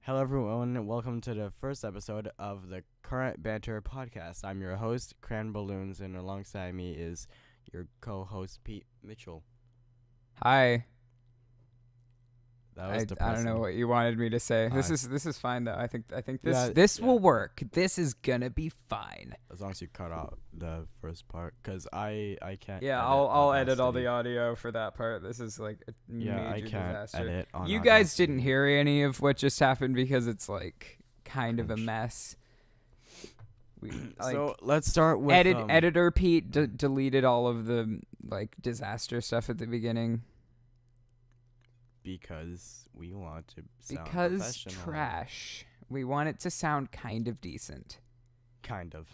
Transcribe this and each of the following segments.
Hello, everyone. Welcome to the first episode of the Current Banter podcast. I'm your host, Cran Balloons, and alongside me is your co-host, Pete Mitchell. Hi. That was I depressing. don't know what you wanted me to say. This is fine though. I think Yeah, this yeah. will work. This is gonna be fine. As long as you cut out the first part, because I can't. Yeah, edit I'll edit all Audacity. the audio for that part. This is like a Yeah, I major can't disaster. edit on You guys Audacity. didn't hear any of what just happened because it's like kind of a Cringe. mess. We So let's start with editor Pete deleted all of the like disaster stuff at the beginning because we want to sound because professional. trash. We want it to sound kind of decent. Kind of,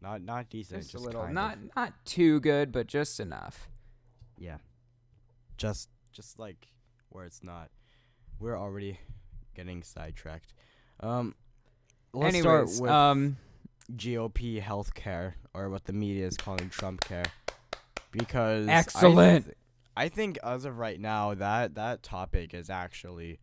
not decent, Just just a little, kind not of. not too good, but just enough. Yeah. Just like where it's not. We're already getting sidetracked. Let's Anyways, start with GOP healthcare, or what the media is calling Trump care. Because Excellent. I think as of right now that topic is actually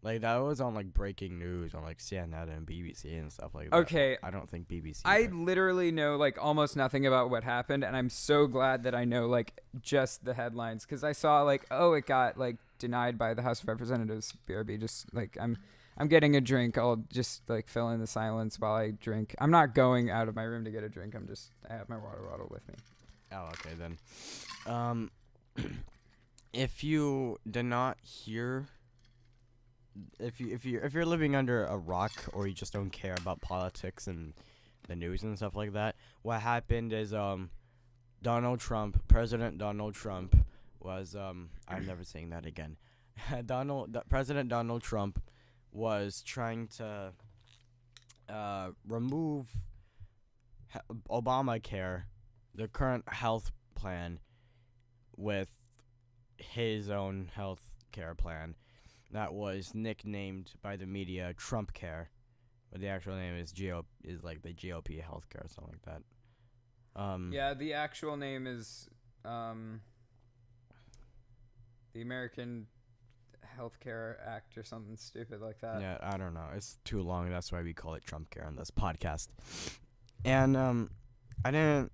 like that was on like breaking news on like CNN and BBC and stuff like that. Okay, I don't think BBC. I literally know like almost nothing about what happened, and I'm so glad that I know like just the headlines because I saw like it got like denied by the House of Representatives. BRB, just like I'm getting a drink. I'll just like fill in the silence while I drink. I'm not going out of my room to get a drink. I have my water bottle with me. Oh, okay then. If you did not hear, if you're living under a rock or you just don't care about politics and the news and stuff like that, what happened is President Donald Trump was I'm never saying that again. President Donald Trump was trying to remove Obamacare, the current health plan, with his own health care plan that was nicknamed by the media Trump Care, but the actual name is like the GOP healthcare or something like that. Yeah, the actual name is the American Healthcare Act or something stupid like that. Yeah, I don't know. It's too long. That's why we call it Trump Care on this podcast. And I didn't.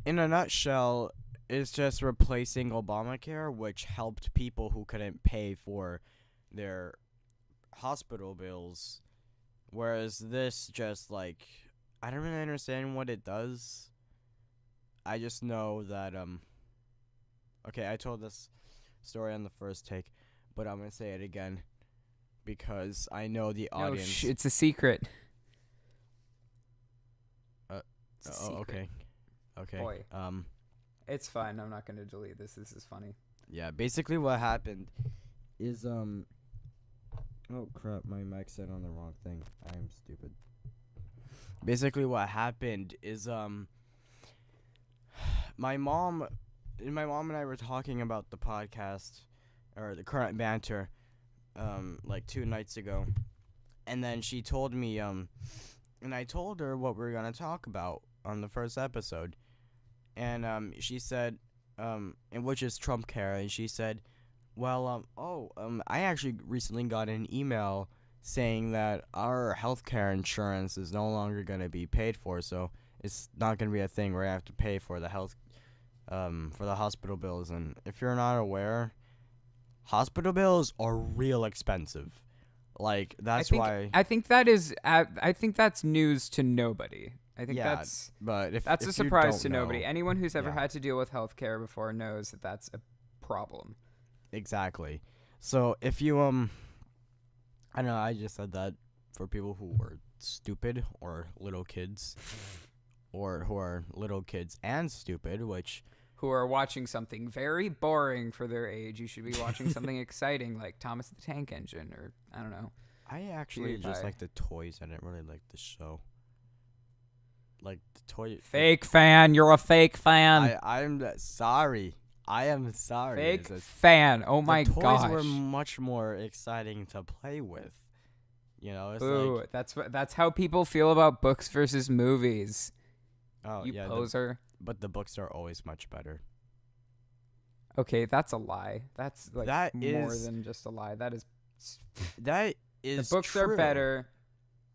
In a nutshell, it's just replacing Obamacare, which helped people who couldn't pay for their hospital bills, whereas this just like I don't really understand what it does. I just know that okay, I told this story on the first take, but I'm gonna say it again because I know the audience. It's a secret. It's a Oh, secret. okay. Okay. Boy. It's fine. I'm not going to delete this. This is funny. Yeah, basically what happened is oh crap, my mic said on the wrong thing. I am stupid. Basically what happened is my mom and I were talking about the podcast or the Current Banter like 2 nights ago. And then she told me and I told her what we were going to talk about on the first episode. And she said, and which is Trump care, and she said, well, I actually recently got an email saying that our healthcare insurance is no longer going to be paid for, so it's not going to be a thing where I have to pay for the for the hospital bills. And if you're not aware, hospital bills are real expensive. Like I think that's news to nobody. I think that's a a surprise to nobody. Anyone who's ever had to deal with healthcare before knows that that's a problem. Exactly. So if you I don't know, I just said that for people who were stupid or little kids or who are little kids and stupid, who are watching something very boring for their age. You should be watching something exciting like Thomas the Tank Engine or I don't know. I actually just like the toys. I didn't really like the show. Like the toy. Fake fan. You're a fake fan. I'm sorry. I am sorry. Fake fan. Oh my gosh. The toys were much more exciting to play with. You know, it's Ooh, that's how people feel about books versus movies. Oh, you yeah, poser. But the books are always much better. Okay, that's a lie. That's like That more is- than just a lie. That is That is The books true. are better.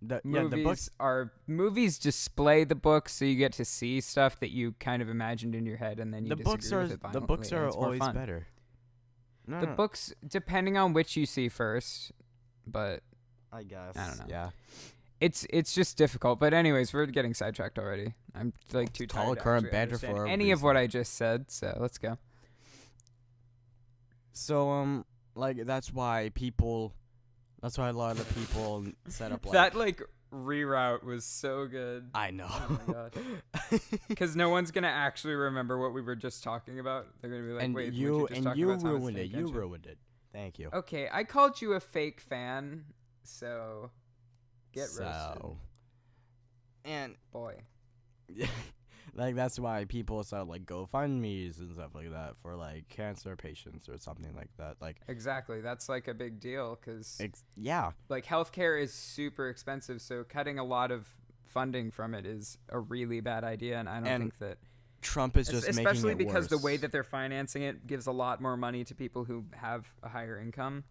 The Movies books. movies display the books, so you get to see stuff that you kind of imagined in your head, and then you The books disagree are with it violently. the books and are it's more always fun. better. No, The no, books, depending on which you see first, but I guess. I don't know. Yeah. it's just difficult. But anyways, we're getting sidetracked already. I'm like too It's called tired to current actually banter understand for a any of what reason. I just said. So let's go. So like that's why a lot of people set up like That like reroute was so good. I know. Oh my gosh. Because no one's gonna actually remember what we were just talking about. They're gonna be like, and "Wait, you weren't you just talking about Thomas ruined the it. Tank You Engine?" ruined it. Thank you. Okay, I called you a fake fan, so get roasted, So and boy. like that's why people start like GoFundMe's and stuff like that for like cancer patients or something like that. Like Exactly, that's like a big deal because yeah. like healthcare is super expensive, so cutting a lot of funding from it is a really bad idea, and I don't think that Trump is just making it especially because the worse. way that they're financing it gives a lot more money to people who have a higher income,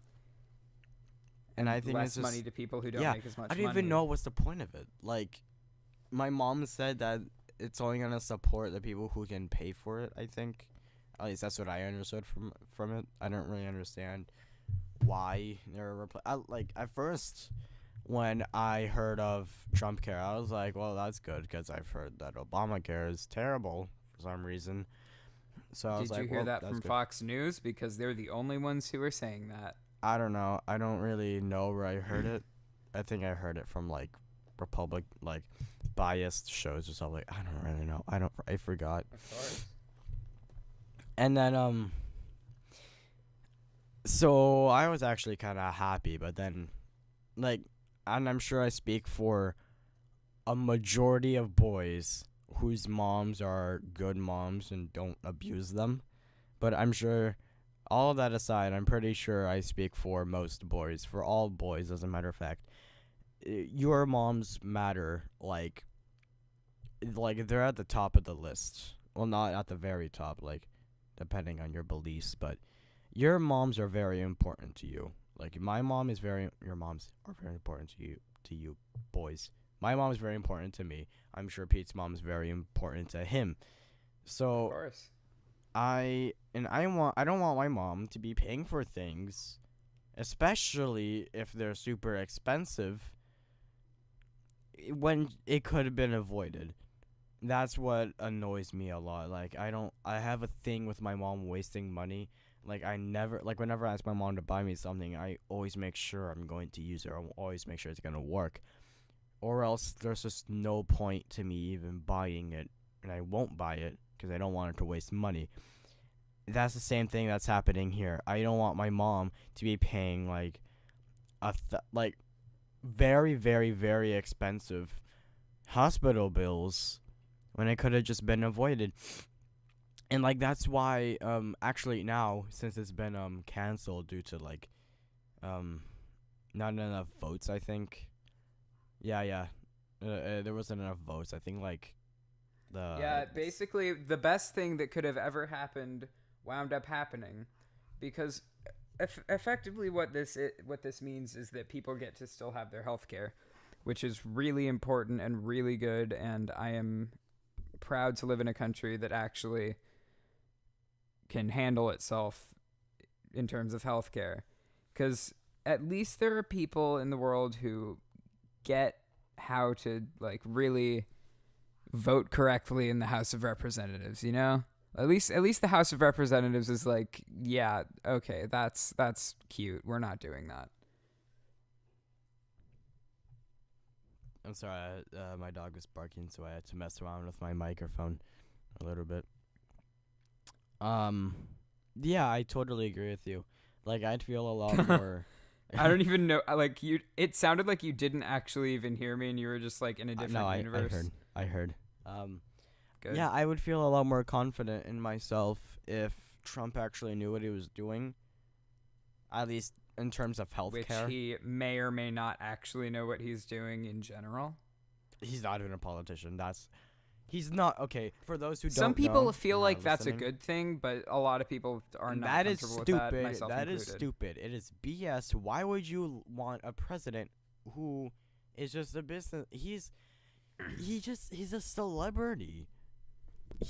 and I think less it's just, money to people who don't yeah, make as much I don't money. even know what's the point of it. Like, my mom said that it's only gonna support the people who can pay for it. I think, at least that's what I understood from it. I don't really understand why they're like at first when I heard of Trump Care, I was like, well, that's good because I've heard that Obamacare is terrible for some reason. So I was Did like, you hear well, that that's from good. Fox News? Because they're the only ones who are saying that. I don't know. I don't really know where I heard it. I think I heard it from like Republic, like biased shows or something. I don't really know. I forgot. Of course. And then so I was actually kind of happy, but then like, and I'm sure I speak for a majority of boys whose moms are good moms and don't abuse them. But I'm sure, all of that aside, I'm pretty sure I speak for most boys, for all boys, as a matter of fact. Your moms matter, like they're at the top of the list. Well, not at the very top, like, depending on your beliefs, but your moms are very important to you. Like, your moms are very important to you boys. My mom is very important to me. I'm sure Pete's mom is very important to him. So Of course. I don't want my mom to be paying for things, especially if they're super expensive, when it could have been avoided. That's what annoys me a lot. Like, I have a thing with my mom wasting money. Like, whenever I ask my mom to buy me something, I always make sure I'm going to use it. I always make sure it's going to work. Or else there's just no point to me even buying it, and I won't buy it because I don't want her to waste money. That's the same thing that's happening here. I don't want my mom to be paying like very, very, very expensive hospital bills when it could have just been avoided. And like that's why actually now, since it's been canceled due to like not enough votes, I think. Yeah. There wasn't enough votes. I think like Basically the best thing that could have ever happened wound up happening, because effectively what this means is that people get to still have their health care, which is really important and really good, and I am proud to live in a country that actually can handle itself in terms of health care, because at least there are people in the world who get how to like really vote correctly in the House of Representatives, you know? At least the House of Representatives is like, yeah, okay, that's cute. We're not doing that. I'm sorry, my dog was barking, so I had to mess around with my microphone a little bit. Yeah, I totally agree with you. Like, I'd feel a lot more. I don't even know. Like, it sounded like you didn't actually even hear me, and you were just like in a different universe. I heard. Good. Yeah, I would feel a lot more confident in myself if Trump actually knew what he was doing. At least in terms of healthcare. Which he may or may not actually know what he's doing in general. He's not even a politician. He's not okay. For those who don't Some people know, feel not like that's a listening, good thing, but a lot of people are and not that is comfortable with stupid. that, myself That is included. stupid. It is BS. Why would you want a president who is just a business? He's a celebrity.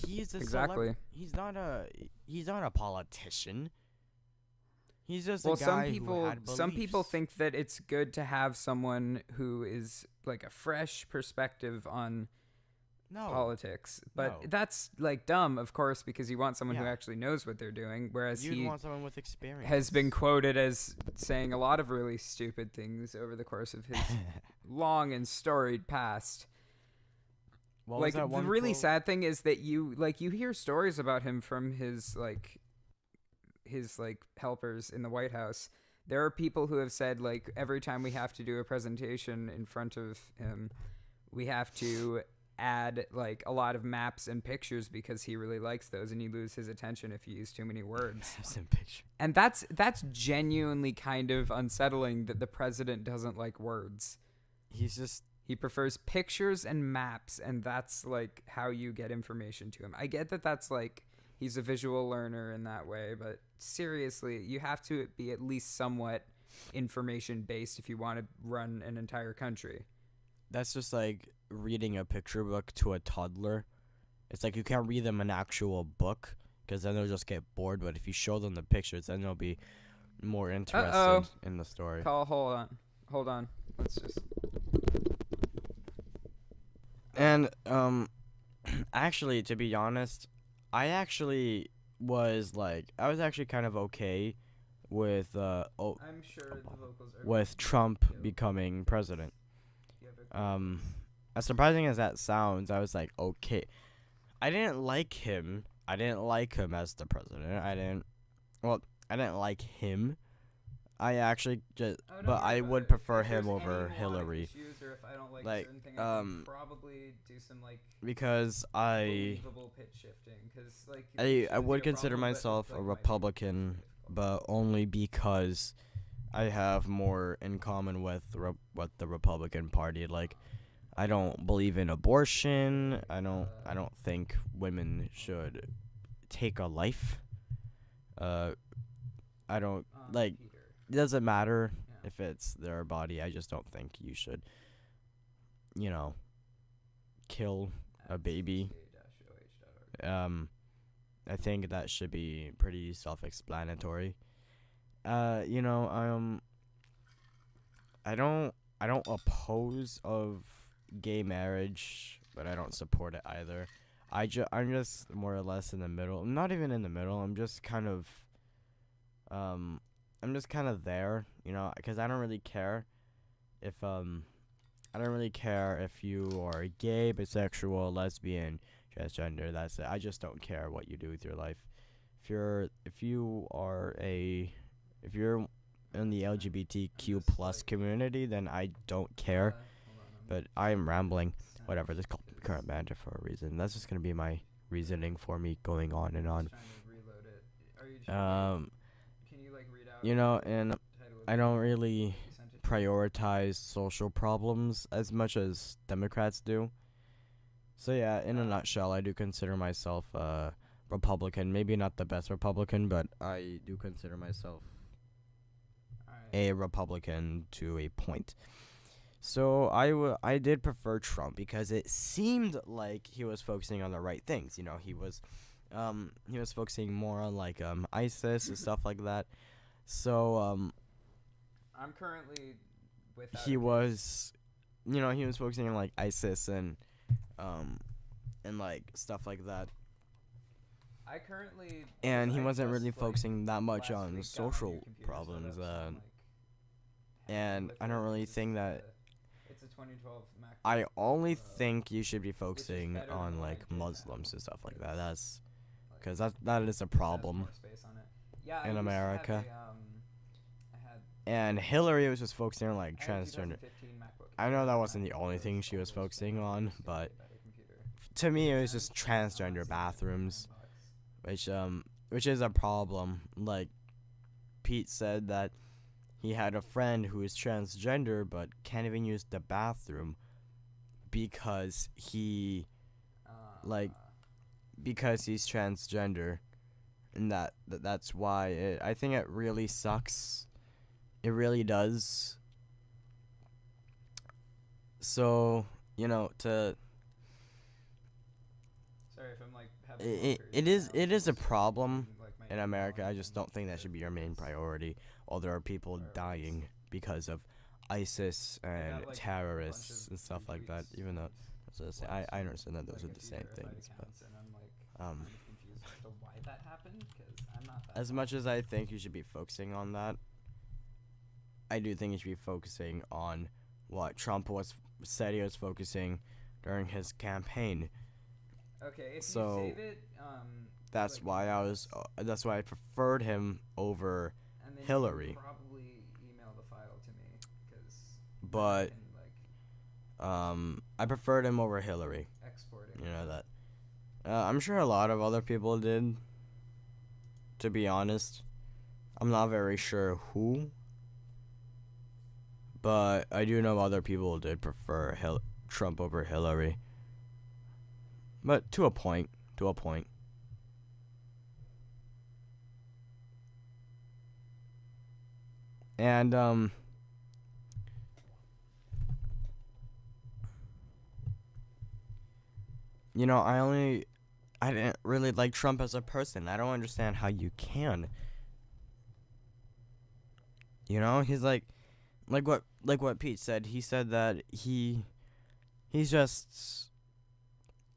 He's a Exactly. He's not a politician. He's just Well, a guy who had some people beliefs. think that it's good to have someone who is like a fresh perspective on No. politics, but No. that's like dumb, of course, because you want someone who Yeah. actually knows what they're doing, whereas You'd he want someone with experience. has been quoted as saying a lot of really stupid things over the course of his long and storied past. What Like was that the one really quote? sad thing is that you hear stories about him from his helpers in the White House. There are people who have said, like, every time we have to do a presentation in front of him, we have to add like a lot of maps and pictures because he really likes those, and you lose his attention if you use too many words. Have some picture. And that's genuinely kind of unsettling that the president doesn't like words. He prefers pictures and maps, and that's like how you get information to him. I get that that's like he's a visual learner in that way, but seriously, you have to be at least somewhat information based if you want to run an entire country. That's just like reading a picture book to a toddler. It's like you can't read them an actual book because then they'll just get bored. But if you show them the pictures, then they'll be more interested in the story. Hold on. Let's just. And actually, to be honest, I was actually kind of okay with I'm sure the vocals are. with Trump becoming president. As surprising as that sounds, I was like, okay. I didn't like him. I didn't like him as the president. I didn't like him. I actually but I would prefer him over Hillary. Like, probably do some like because I believable pitch shifting, because like I would consider myself a Republican, but only because I have more in common with the Republican Party. Like, I don't believe in abortion. I don't think women should take a life. I don't like. It doesn't matter if it's their body. I just don't think you should, kill a baby. I think that should be pretty self-explanatory. I don't oppose of gay marriage, but I don't support it either. I'm just more or less in the middle. I'm not even in the middle. I'm just kind of there, because I don't really care if you are gay, bisexual, lesbian, transgender. That's it. I just don't care what you do with your life. If you're in the LGBTQ plus community, then I don't care. But I am rambling. Whatever. This is called current banter for a reason. That's just gonna be my reasoning for me going on and on. And I don't really prioritize social problems as much as Democrats do. So yeah, in a nutshell, I do consider myself a Republican. Maybe not the best Republican, but I do consider myself a Republican to a point. So I did prefer Trump because it seemed like he was focusing on the right things. He was focusing more on like ISIS and stuff like that. So I'm currently with he was focusing on like ISIS and like stuff like that. And he wasn't really focusing that much on social problems. And I don't really think that. It's a 2012 Mac. I only think you should be focusing on like Muslims and stuff like that. That's because that is a problem in America. And Hillary was just focusing on like transgender. I know that wasn't the only thing she was focusing on, but to me it was just transgender bathrooms, which is a problem. Like Pete said that he had a friend who is transgender but can't even use the bathroom because he like because he's transgender, and that's why I think it really sucks. It really does. So, to Sorry if I'm like having it is a problem in America. I just don't think that should be your main priority. While there are people dying because of ISIS and terrorists and stuff like that. Even though, I understand that those are the same things, but confused as to why that happened because I'm not that as much as I think you should be focusing on that, I do think you should be focusing on what Trump said he was focusing during his campaign. Okay, if So, you save it, That's why that's why I preferred him over and then Hillary. You can probably email the file to me because But I preferred him over Hillary. export it. You know that. I'm sure a lot of other people did. To be honest, I'm not very sure who, but I do know other people did prefer Trump over Hillary. But to a point. And I didn't really like Trump as a person. I don't understand how you can. He's like what Pete said. He said that he's just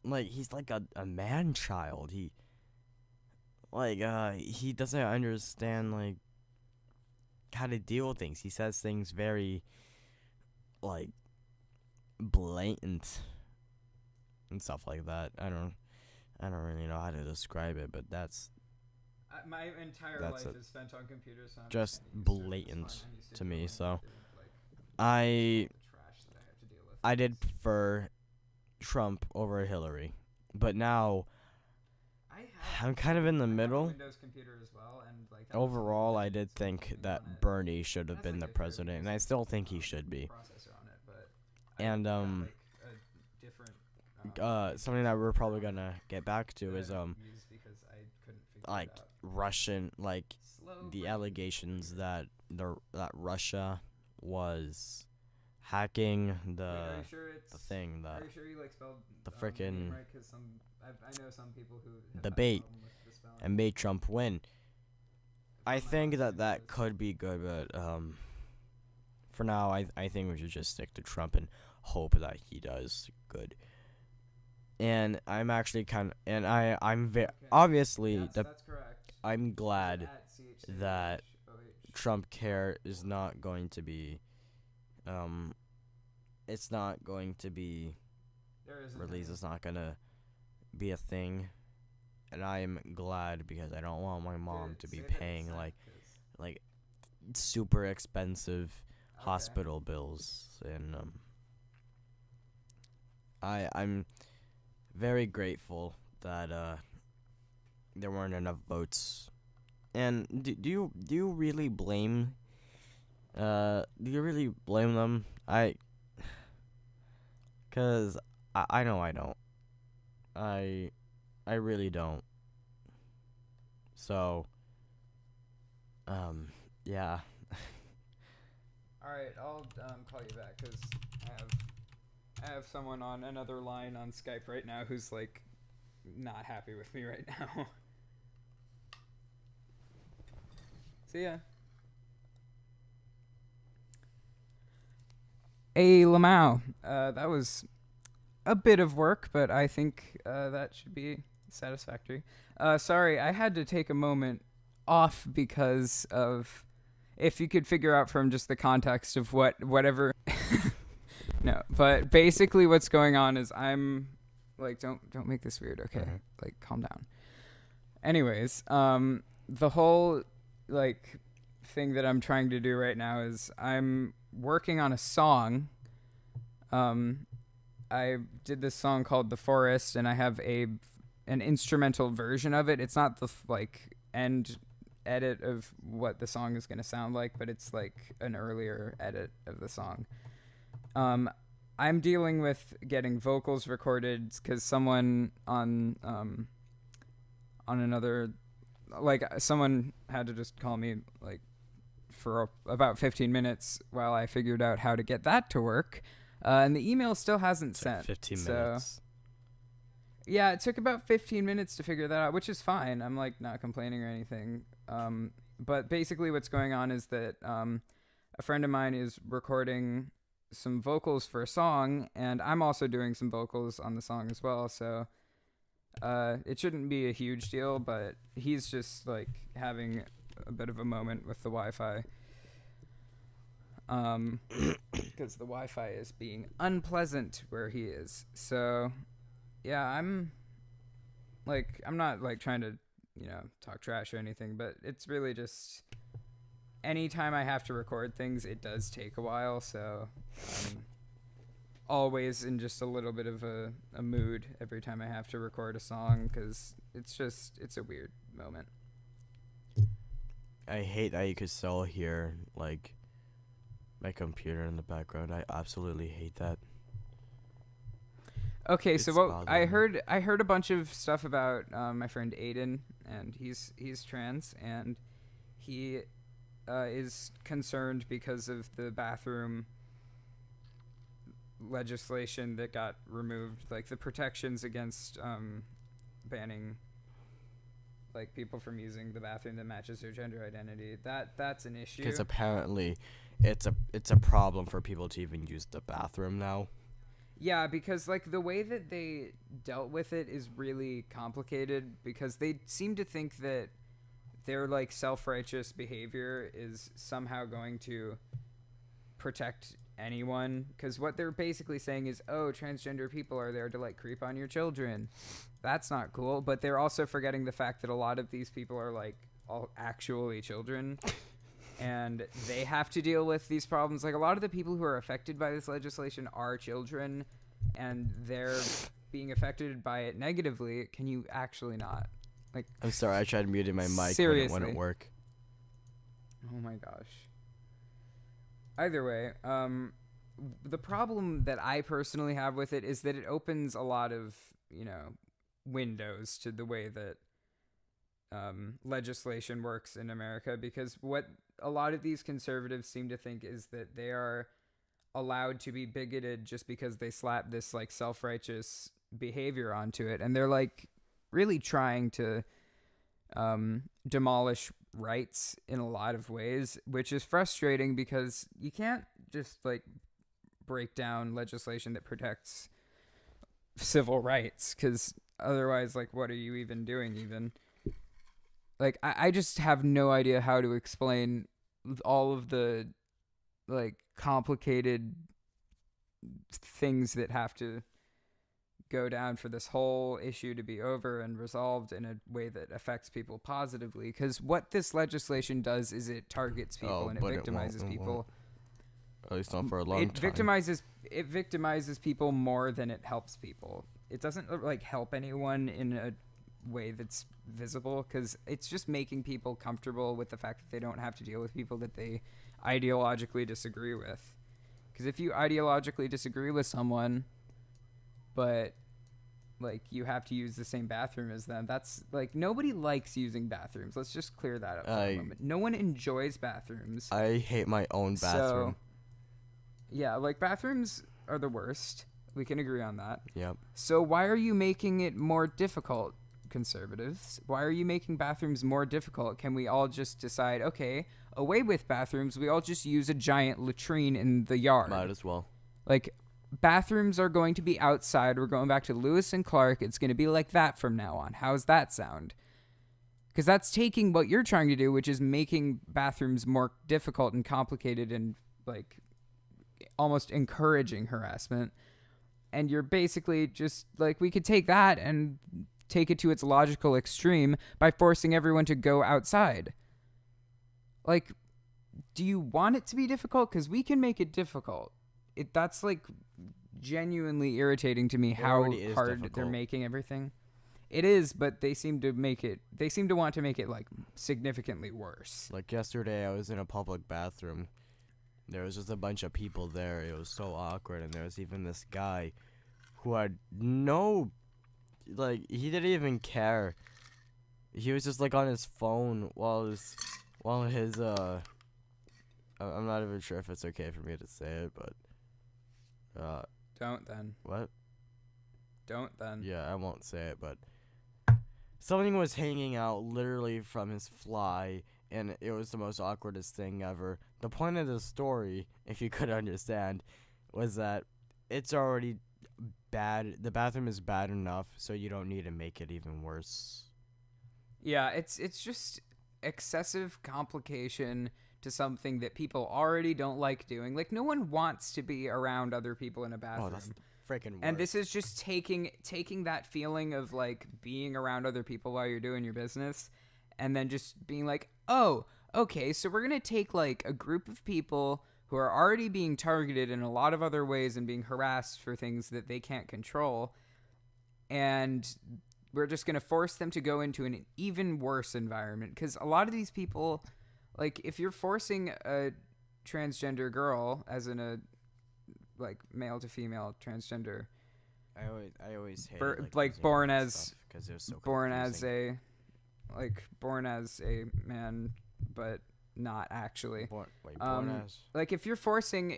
he's like a man child. He doesn't understand how to deal with things. He says things very blatant and stuff like that. I don't really know how to describe it, but that's my entire that's life it. is spent on computers. So Just I'm blatant to me. So the I trash that I have to deal with. I did prefer Trump over Hillary, but now I'm kind of in the middle. Windows computer as well, and Overall, I did think that Bernie should have been the president, and I still think he should be. Processor on it, but And a different something that we're probably gonna get back to is used because I couldn't figure it out. Russian Slow the brain. allegations that Russia was hacking Wait, the are you sure thing Are that you sure you spelled the name frickin' right? Because I know some people who have debate had a problem with the spelling. and made Trump win. I think that could be good, but for now, I think we should just stick to Trump and hope that he does good. And I'm actually obviously That's correct. I'm glad At CHCH, that OH. Trump Care is not going to be it's not going to be There isn't released. any. It's not gonna be a thing, and I'm glad because I don't want my mom to be Say that paying it's like super expensive Okay. hospital bills, and I'm very grateful that there weren't enough votes. And do you really blame them? Cause I know I don't. I really don't. So yeah. All right, I'll call you back because I have someone on another line on Skype right now who's not happy with me right now. See ya. Hey, Lamau. That was a bit of work, but I think that should be satisfactory. Sorry, I had to take a moment off because of, if you could figure out from just the context of whatever. No, but basically what's going on is I'm don't make this weird, okay? Mhm. Calm down. Anyways, the whole thing that I'm trying to do right now is I'm working on a song. I did this song called The Forest, and I have an instrumental version of it. It's not the end edit of what the song is going to sound like, but it's an earlier edit of the song. I'm dealing with getting vocals recorded because someone on another, like, someone had to just call me like for about 15 minutes while I figured out how to get that to work, and the email still hasn't It's sent. like 15 so, minutes. Yeah, it took about 15 minutes to figure that out, which is fine. I'm like not complaining or anything. But basically, what's going on is that a friend of mine is recording some vocals for a song, and I'm also doing some vocals on the song as well. So it shouldn't be a huge deal, but he's just like having a bit of a moment with the Wi-Fi. Because the Wi-Fi is being unpleasant where he is. So yeah, I'm not like trying to, talk trash or anything, but it's really just anytime I have to record things, it does take a while. So I'm always in just a little bit of a mood every time I have to record a song, because it's a weird moment. I hate that you could still hear like my computer in the background. I absolutely hate that. Okay, so It's what bothering me. I heard a bunch of stuff about my friend Aiden, and he's trans, and he is concerned because of the bathroom legislation that got removed, like the protections against banning like people from using the bathroom that matches their gender identity. That's an issue. Because apparently, it's a problem for people to even use the bathroom now. Yeah, because like the way that they dealt with it is really complicated, because they seem to think that their like self-righteous behavior is somehow going to protect anyone, because what they're basically saying is, oh, transgender people are there to like creep on your children. That's not cool. But they're also forgetting the fact that a lot of these people are like all actually children. And they have to deal with these problems. Like, a lot of the people who are affected by this legislation are children, and they're being affected by it negatively. Can you actually not? Like, I'm sorry, I tried muting my mic, seriously. but it wouldn't work. Oh my gosh. Either way, the problem that I personally have with it is that it opens a lot of, windows to the way that legislation works in America, because what a lot of these conservatives seem to think is that they are allowed to be bigoted just because they slap this like self-righteous behavior onto it, and they're like really trying to demolish rights in a lot of ways, which is frustrating because you can't just like break down legislation that protects civil rights, because otherwise, like, what are you even doing? Even like, I just have no idea how to explain all of the like complicated things that have to go down for this whole issue to be over and resolved in a way that affects people positively. Because what this legislation does is it targets people and it victimizes people. At least not for a long time. It victimizes people more than it helps people. It doesn't like help anyone in a way that's visible, because it's just making people comfortable with the fact that they don't have to deal with people that they ideologically disagree with. Because if you ideologically disagree with someone, but like you have to use the same bathroom as them, that's like, nobody likes using bathrooms. Let's just clear that up for a moment. No one enjoys bathrooms. I hate my own bathroom. So, yeah, like bathrooms are the worst. We can agree on that. Yep. So why are you making it more difficult, conservatives? Why are you making bathrooms more difficult? Can we all just decide, okay, away with bathrooms, we all just use a giant latrine in the yard? Might as well. Like, bathrooms are going to be outside. We're going back to Lewis and Clark. It's going to be like that from now on. How's that sound? Because that's taking what you're trying to do, which is making bathrooms more difficult and complicated and like almost encouraging harassment. And you're basically just like, we could take that and take it to its logical extreme by forcing everyone to go outside. Like, do you want it to be difficult? Because we can make it difficult. That's like genuinely irritating to me how hard they're making everything. It is, but they seem to want to make it like significantly worse. Like yesterday, I was in a public bathroom There was just a bunch of people there. It was so awkward, and there was even this guy who had no, like, he didn't even care. He was just like on his phone while his I'm not even sure if it's okay for me to say it, but Don't then. what? Don't then. Yeah, I won't say it, but something was hanging out literally from his fly, and it was the most awkwardest thing ever. The point of the story, if you could understand, was that it's already bad. The bathroom is bad enough, so you don't need to make it even worse. Yeah, it's just excessive complication to something that people already don't like doing. Like, no one wants to be around other people in a bathroom. Oh, that's freaking worst. And this is just taking that feeling of like being around other people while you're doing your business, and then just being like, oh, okay, so we're gonna take like a group of people who are already being targeted in a lot of other ways and being harassed for things that they can't control, and we're just gonna force them to go into an even worse environment. Because a lot of these people, like, if you're forcing a transgender girl, as in a like male to female transgender, I always hate like born as because it was so born confusing. born as a man but not actually. Born as Like if you're forcing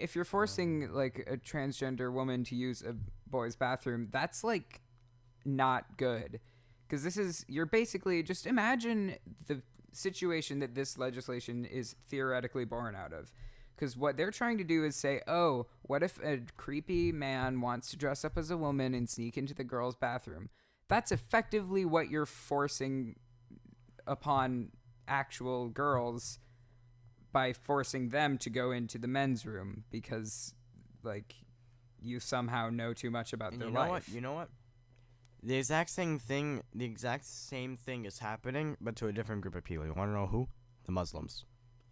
like a transgender woman to use a boy's bathroom, that's like not good. Because you're basically, just imagine the situation that this legislation is theoretically born out of. Because what they're trying to do is say, oh, what if a creepy man wants to dress up as a woman and sneak into the girl's bathroom? That's effectively what you're forcing upon actual girls by forcing them to go into the men's room because, like, you somehow know too much about their life. You know what? The exact same thing is happening, but to a different group of people. You want to know who? The Muslims.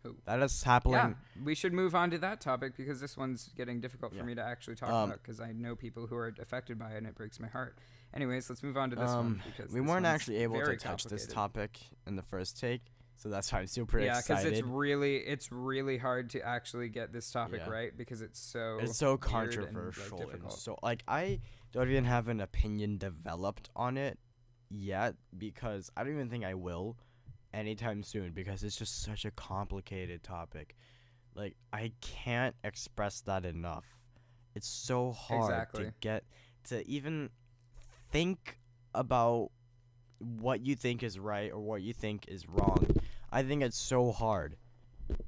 Who? That is happening. Yeah, we should move on to that topic because this one's getting difficult for me to actually talk about because I know people who are affected by it and it breaks my heart. Anyways, let's move on to this one because we weren't actually able to touch this topic in the first take, so that's why I'm super excited. Yeah, because it's really hard to actually get this topic right because it's so controversial and like, so like I don't even have an opinion developed on it yet because I don't even think I will anytime soon because it's just such a complicated topic. Like, I can't express that enough. It's so hard to get to even think about what you think is right or what you think is wrong. I think it's so hard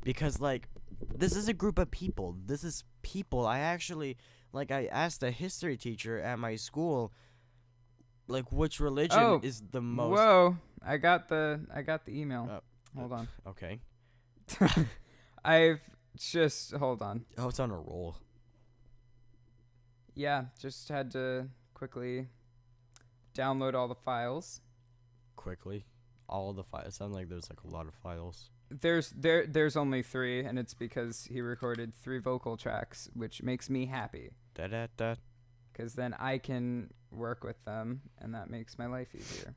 because, like, this is a group of people. This is people. I asked a history teacher at my school, like, which religion is the most. Whoa! I got the email. Hold on. Okay. Hold on. Oh, it's on a roll. Yeah, just had to quickly download all the files. Quickly? All the files? It sounds like there's like a lot of files. There's only 3, and it's because he recorded 3 vocal tracks, which makes me happy. Because then I can work with them, and that makes my life easier.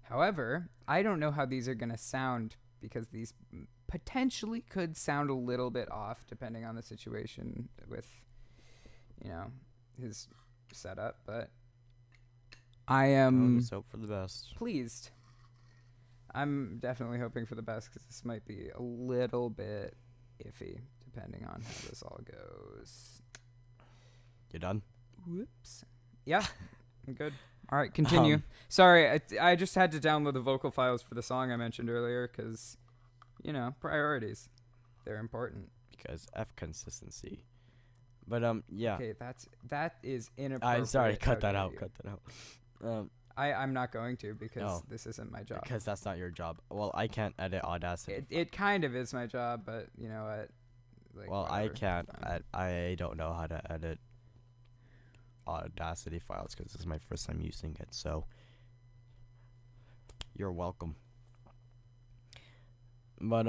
However, I don't know how these are going to sound, because these potentially could sound a little bit off, depending on the situation with, his setup, but I am just hope for the best. Pleased. I'm definitely hoping for the best, because this might be a little bit iffy, depending on how this all goes. You done? Whoops. Yeah, I'm good. All right, continue. Sorry, I just had to download the vocal files for the song I mentioned earlier because, priorities. They're important. Because F consistency. But, yeah. Okay, that is inappropriate. I'm sorry, cut that out. I'm not going to because this isn't my job. Because that's not your job. Well, I can't edit Audacity. It kind of is my job, but you know what? Like, well, whatever. I can't. I don't know how to edit Audacity files because this is my first time using it. So, you're welcome. But,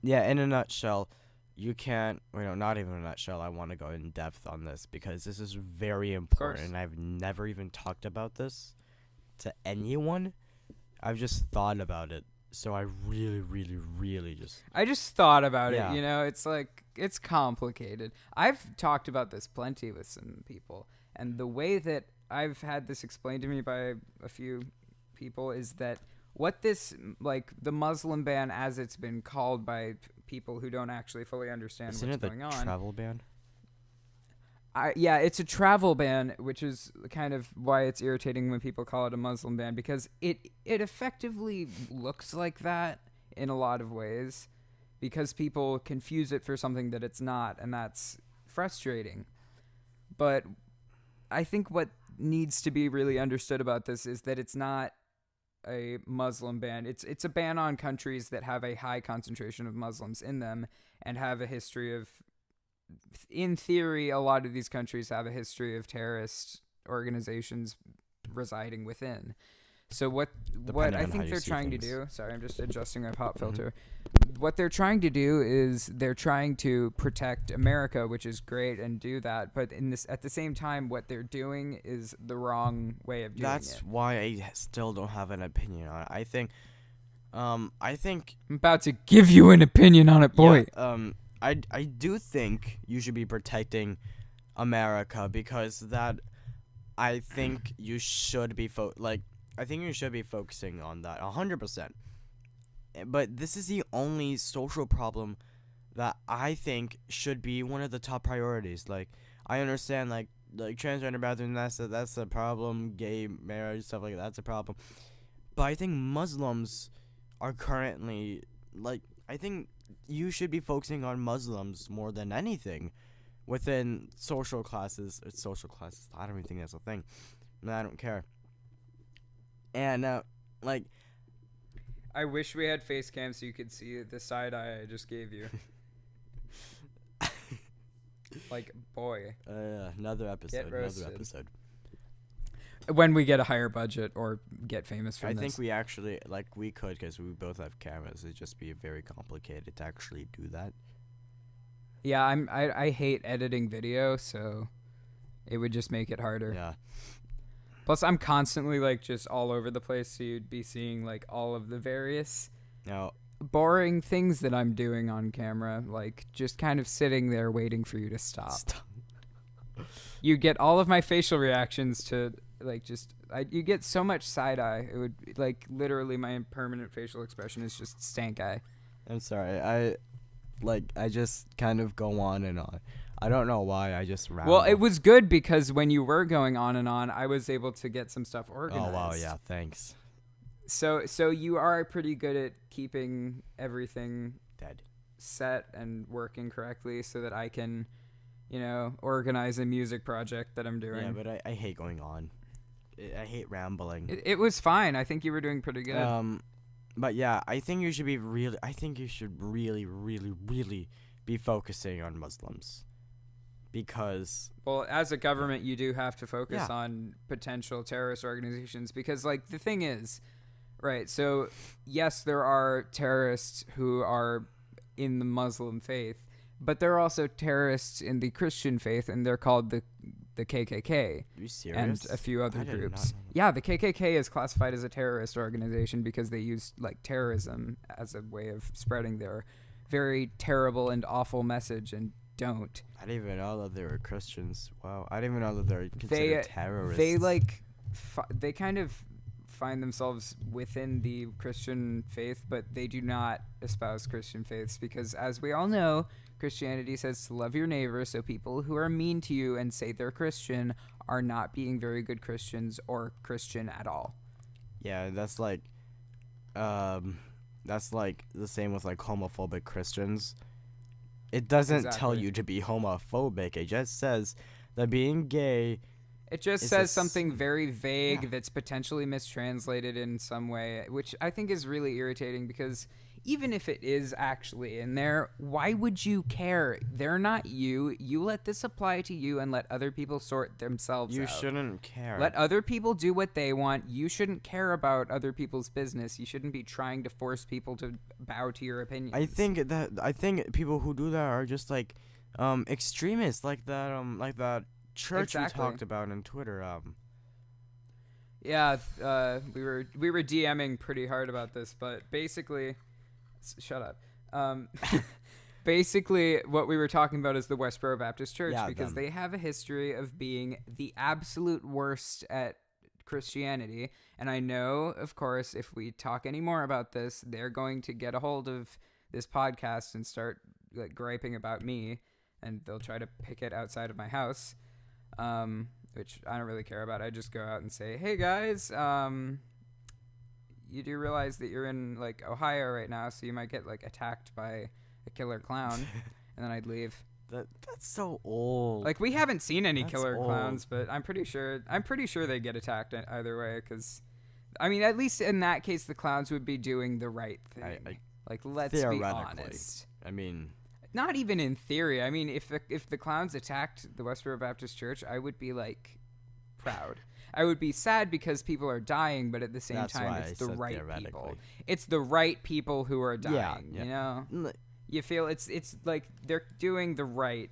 yeah, in a nutshell, you can't, not even a nutshell, I want to go in depth on this because this is very important and I've never even talked about this to anyone. I've just thought about it. So I really, really, really I just thought about it, it's like, it's complicated. I've talked about this plenty with some people, and the way that I've had this explained to me by a few people is that what this, like, the Muslim ban, as it's been called by people who don't actually fully understand Isn't what's it going the on. travel ban? Yeah, it's a travel ban, which is kind of why it's irritating when people call it a Muslim ban, because it effectively looks like that in a lot of ways, because people confuse it for something that it's not, and that's frustrating. But I think what needs to be really understood about this is that it's not a Muslim ban. It's a ban on countries that have a high concentration of Muslims in them and have a history of, in theory, a lot of these countries have a history of terrorist organizations residing within. So what Depending I on how think you they're see trying to things. do, sorry, I'm just adjusting my pop filter. What they're trying to do is they're trying to protect America, which is great, and do that. But at the same time, what they're doing is the wrong way of doing That's it. why I still don't have an opinion on it. I think I'm about to give you an opinion on it, boy. Yeah, I do think you should be protecting America, because that, I think you should be I think you should be focusing on that 100%. But this is the only social problem that I think should be one of the top priorities. Like, I understand like transgender bathrooms, that's a problem, gay marriage, stuff like that's a problem. But I think Muslims are currently, like, I think you should be focusing on Muslims more than anything within social classes. I don't even think that's a thing. I don't care. And I wish we had face cam so you could see the side eye I just gave you. Like, boy. Another episode. When we get a higher budget or get famous from I this. think we actually, we could, because we both have cameras. It'd just be very complicated to actually do that. Yeah, I hate editing video, so it would just make it harder. Yeah. Plus, I'm constantly, like, just all over the place, so you'd be seeing, like, all of the various boring things that I'm doing on camera, like, just kind of sitting there waiting for you to stop. You get all of my facial reactions to, like, you get so much side eye. It would, like, literally my permanent facial expression is just stank eye. I'm sorry. I just kind of go on and on. I don't know why. I just ramble. Well, it was good because when you were going on and on, I was able to get some stuff organized. Oh, wow. Yeah, thanks. So you are pretty good at keeping everything Dead. set and working correctly so that I can, organize a music project that I'm doing. Yeah, but I hate going on. I hate rambling. It was fine. I think you were doing pretty good. But yeah, I think you should really, really, really be focusing on Muslims. Because, well, as a government, you do have to focus on potential terrorist organizations because, like, the thing is, right, so, yes, there are terrorists who are in the Muslim faith, but there are also terrorists in the Christian faith, and they're called the KKK. Are you serious? And a few other I did groups. not know. Yeah, the KKK is classified as a terrorist organization because they use, like, terrorism as a way of spreading their very terrible and awful message, and don't. I didn't even know that they were Christians. Wow. I didn't even know that they're considered terrorists. They, like, they kind of find themselves within the Christian faith, but they do not espouse Christian faiths because, as we all know, Christianity says to love your neighbor, so people who are mean to you and say they're Christian are not being very good Christians or Christian at all. Yeah, that's like the same with, like, homophobic Christians. It doesn't tell you to be homophobic. It just says that being gay. It just says something very vague that's potentially mistranslated in some way, which I think is really irritating because even if it is actually in there, why would you care? They're not you. You let this apply to you and let other people sort themselves out. You shouldn't care. Let other people do what they want. You shouldn't care about other people's business. You shouldn't be trying to force people to bow to your opinions. I think people who do that are just like extremists, like that church we talked about on Twitter. Yeah, we were DMing pretty hard about this, but basically, shut up. basically what we were talking about is the Westboro Baptist Church, Yeah, because them. they have a history of being the absolute worst at Christianity. And I know, of course, if we talk any more about this, they're going to get a hold of this podcast and start like griping about me, and they'll try to picket outside of my house, which I don't really care about. I just go out and say, hey guys, you do realize that you're in like Ohio right now, so you might get like attacked by a killer clown. And then I'd leave. That's so old. Like, we haven't seen any That's killer old. clowns, but I'm pretty sure they get attacked either way, because I mean, at least in that case the clowns would be doing the right thing. Like, let's be theoretically. honest. I mean, Not even in theory. I mean, if the clowns attacked the Westboro Baptist Church, I would be like proud. I would be sad because people are dying, but at the same That's time, why it's I the said right people. theoretically. It's the right people who are dying. Yeah. You know, N- you feel it's like they're doing the right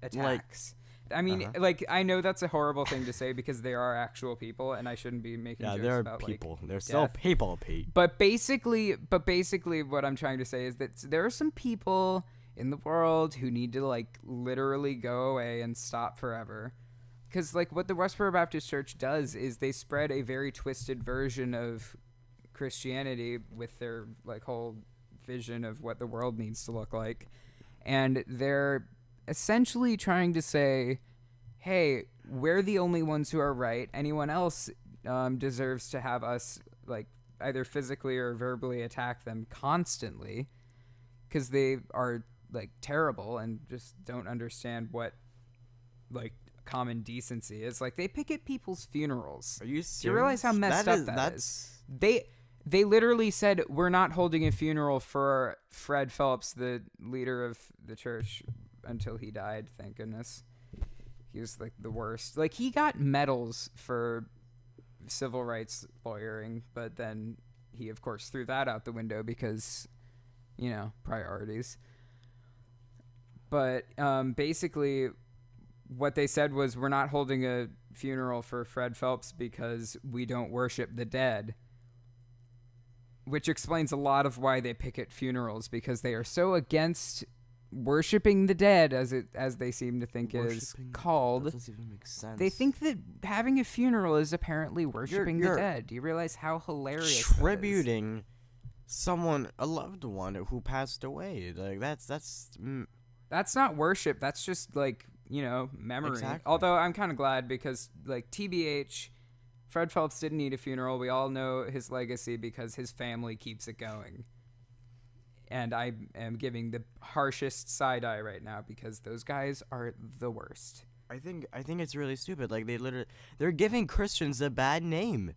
attacks. I mean, Uh-huh. like, I know that's a horrible thing to say because they are actual people, and I shouldn't be making yeah, jokes they're about people. like They're still death. people, Pete. But basically, what I'm trying to say is that there are some people in the world who need to like literally go away and stop forever. Because like what the Westboro Baptist Church does is they spread a very twisted version of Christianity with their like whole vision of what the world needs to look like, and they're essentially trying to say, hey, we're the only ones who are right. Anyone else deserves to have us like either physically or verbally attack them constantly, because they are like terrible and just don't understand what like common decency is. Like, they picket people's funerals. Are you serious? Do you realize how messed up that is? They literally said, we're not holding a funeral for Fred Phelps, the leader of the church, until he died. Thank goodness. He was like the worst. Like, he got medals for civil rights lawyering, but then he of course threw that out the window because, you know, priorities. But basically what they said was, we're not holding a funeral for Fred Phelps because we don't worship the dead. Which explains a lot of why they picket funerals, because they are so against worshiping the dead, as they seem to think is called. Doesn't even make sense. They think that having a funeral is apparently worshiping the you're dead. Do you realize how hilarious tributing someone, a loved one who passed away. Like, that's not worship. That's just like, you know, memory. Exactly. Although I'm kind of glad, because like TBH, Fred Phelps didn't need a funeral. We all know his legacy because his family keeps it going. And I am giving the harshest side eye right now because those guys are the worst. I think it's really stupid. Like, they're giving Christians a bad name.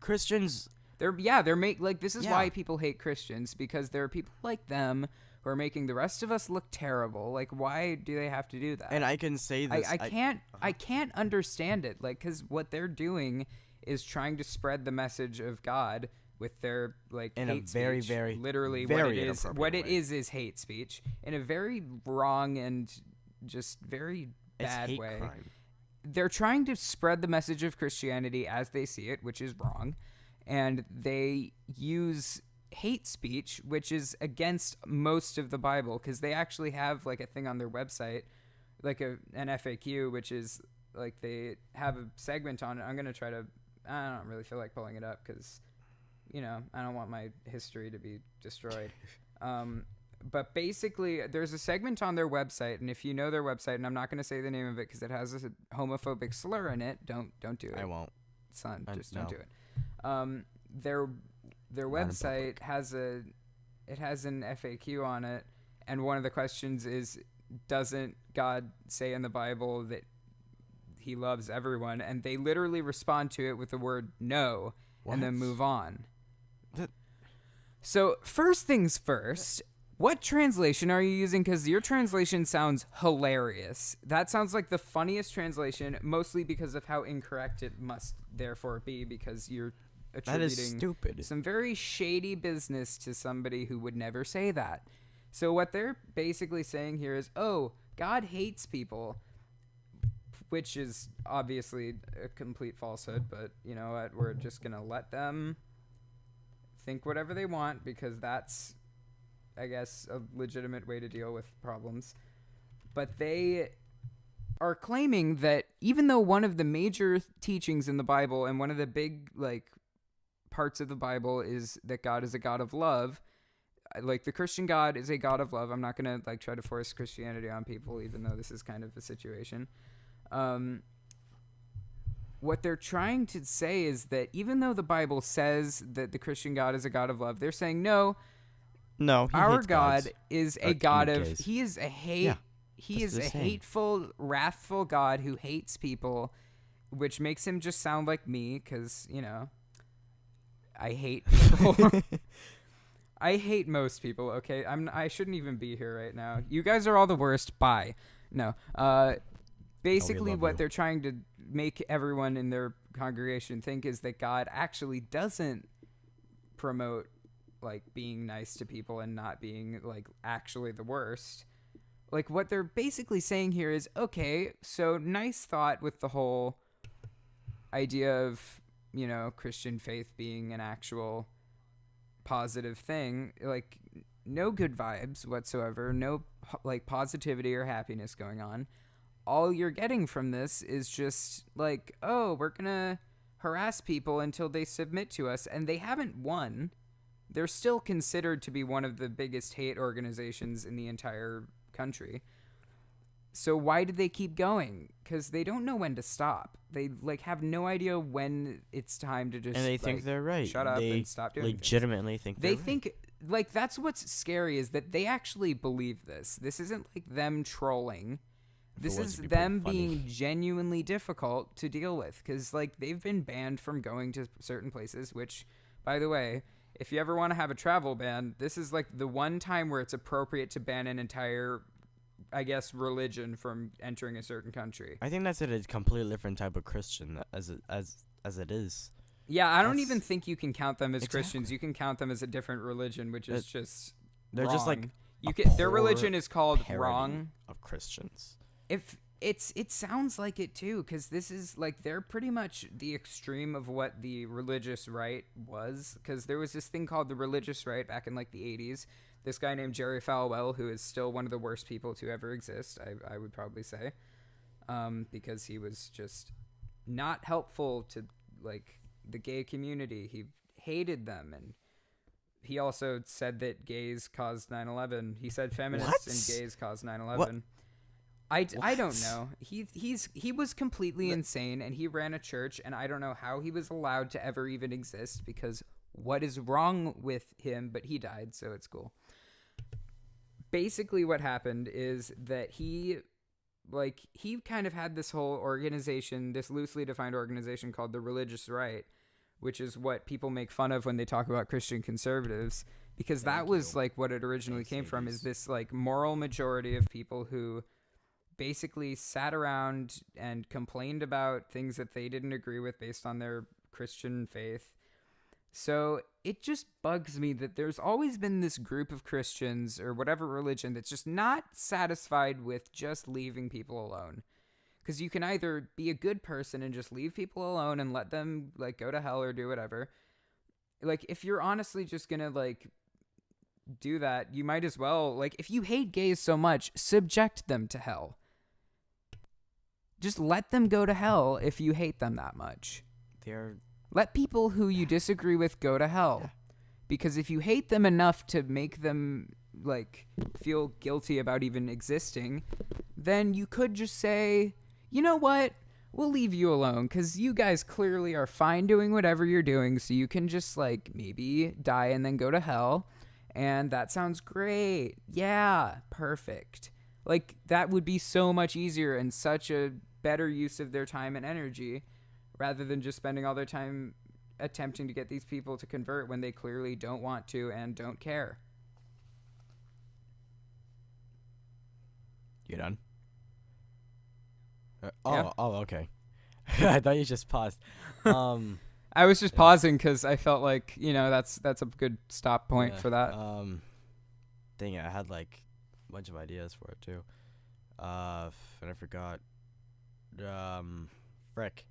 Christians. This is Yeah. why people hate Christians, because there are people like them who are making the rest of us look terrible. Like, why do they have to do that? And I can say this. I can't understand it. Like, because what they're doing is trying to spread the message of God with their like In a hate very, speech. very, literally very what it is. inappropriate What it way. is hate speech in a very wrong and just very It's bad hate way. crime. They're trying to spread the message of Christianity as they see it, which is wrong, and they use hate speech, which is against most of the Bible, because they actually have like a thing on their website, like an FAQ, which is like they have a segment on it. I'm gonna try to. I don't really feel like pulling it up because, you know, I don't want my history to be destroyed. But basically, there's a segment on their website, and if you know their website, and I'm not going to say the name of it because it has a homophobic slur in it, don't do it. I won't. Son, just no. don't do it. Their website has an FAQ on it, and one of the questions is, doesn't God say in the Bible that he loves everyone? And they literally respond to it with the word no, and then What? move on. That- So first things first, what translation are you using? Because your translation sounds hilarious. That sounds like the funniest translation, mostly because of how incorrect it must therefore be, because you're That is attributing stupid. some very shady business to somebody who would never say that. So what they're basically saying here is, oh, God hates people, which is obviously a complete falsehood, but you know what? We're just going to let them think whatever they want, because that's I guess, a legitimate way to deal with problems. But they are claiming that even though one of the major teachings in the Bible and one of the big, like, parts of the Bible is that God is a God of love, like, the Christian God is a God of love. I'm not going to, like, try to force Christianity on people, even though this is kind of a situation. What they're trying to say is that even though the Bible says that the Christian God is a God of love, they're saying, no, our God is a God of, he is a hateful, wrathful God who hates people, which makes him just sound like me, because, you know, I hate people. I hate most people, okay? I shouldn't even be here right now. You guys are all the worst. Bye. No. Basically, what they're trying to make everyone in their congregation think is that God actually doesn't promote, like, being nice to people and not being, like, actually the worst. Like, what they're basically saying here is, okay, so nice thought with the whole idea of, you know, Christian faith being an actual positive thing. Like, no good vibes whatsoever, no, like, positivity or happiness going on. All you're getting from this is just like, oh, we're gonna harass people until they submit to us, and they haven't won. They're still considered to be one of the biggest hate organizations in the entire country. So why do they keep going? Because they don't know when to stop. They, like, have no idea when it's time to just, and they think they're right. Shut up and stop doing legitimately things. think they're they think like, that's what's scary, is that they actually believe this. This isn't like them trolling. This is them being genuinely difficult to deal with, because, like, they've been banned from going to certain places, which, by the way, if you ever want to have a travel ban, this is, like, the one time where it's appropriate to ban an entire, I guess, religion from entering a certain country. I think that's a completely different type of Christian as it is. Yeah, I don't even think you can count them as Christians. You can count them as a different religion, which is just they're wrong. Just like their religion is called wrong of Christians. If it sounds like it too, because this is, like, they're pretty much the extreme of what the religious right was, because there was this thing called the religious right back in, like, the 80s. This guy named Jerry Falwell, who is still one of the worst people to ever exist, I would probably say, because he was just not helpful to, like, the gay community. He hated them, and he also said that gays caused 9/11. He said feminists and gays caused 9/11. What? I don't know. He was completely insane, and he ran a church, and I don't know how he was allowed to ever even exist, because what is wrong with him? But he died, so it's cool. Basically, what happened is that he kind of had this whole organization, this loosely defined organization called the Religious Right, which is what people make fun of when they talk about Christian conservatives, because that was, like, what it originally came from, is this, like, moral majority of people who basically sat around and complained about things that they didn't agree with based on their Christian faith. So it just bugs me that there's always been this group of Christians or whatever religion that's just not satisfied with just leaving people alone. Because you can either be a good person and just leave people alone and let them, like, go to hell or do whatever. Like, if you're honestly just gonna, like, do that, you might as well, like, if you hate gays so much, subject them to hell. Just let them go to hell if you hate them that much. Let people who you disagree with go to hell. Yeah. Because if you hate them enough to make them, like, feel guilty about even existing, then you could just say, you know what? We'll leave you alone, because you guys clearly are fine doing whatever you're doing, so you can just, like, maybe die and then go to hell. And that sounds great. Yeah, perfect. Like, that would be so much easier and such a better use of their time and energy, rather than just spending all their time attempting to get these people to convert when they clearly don't want to and don't care. You done? Yeah. Okay. I thought you just paused. I was just pausing because I felt like, you know, that's a good stop point for that. Dang it, I had, like, a bunch of ideas for it too. And I forgot. Frick.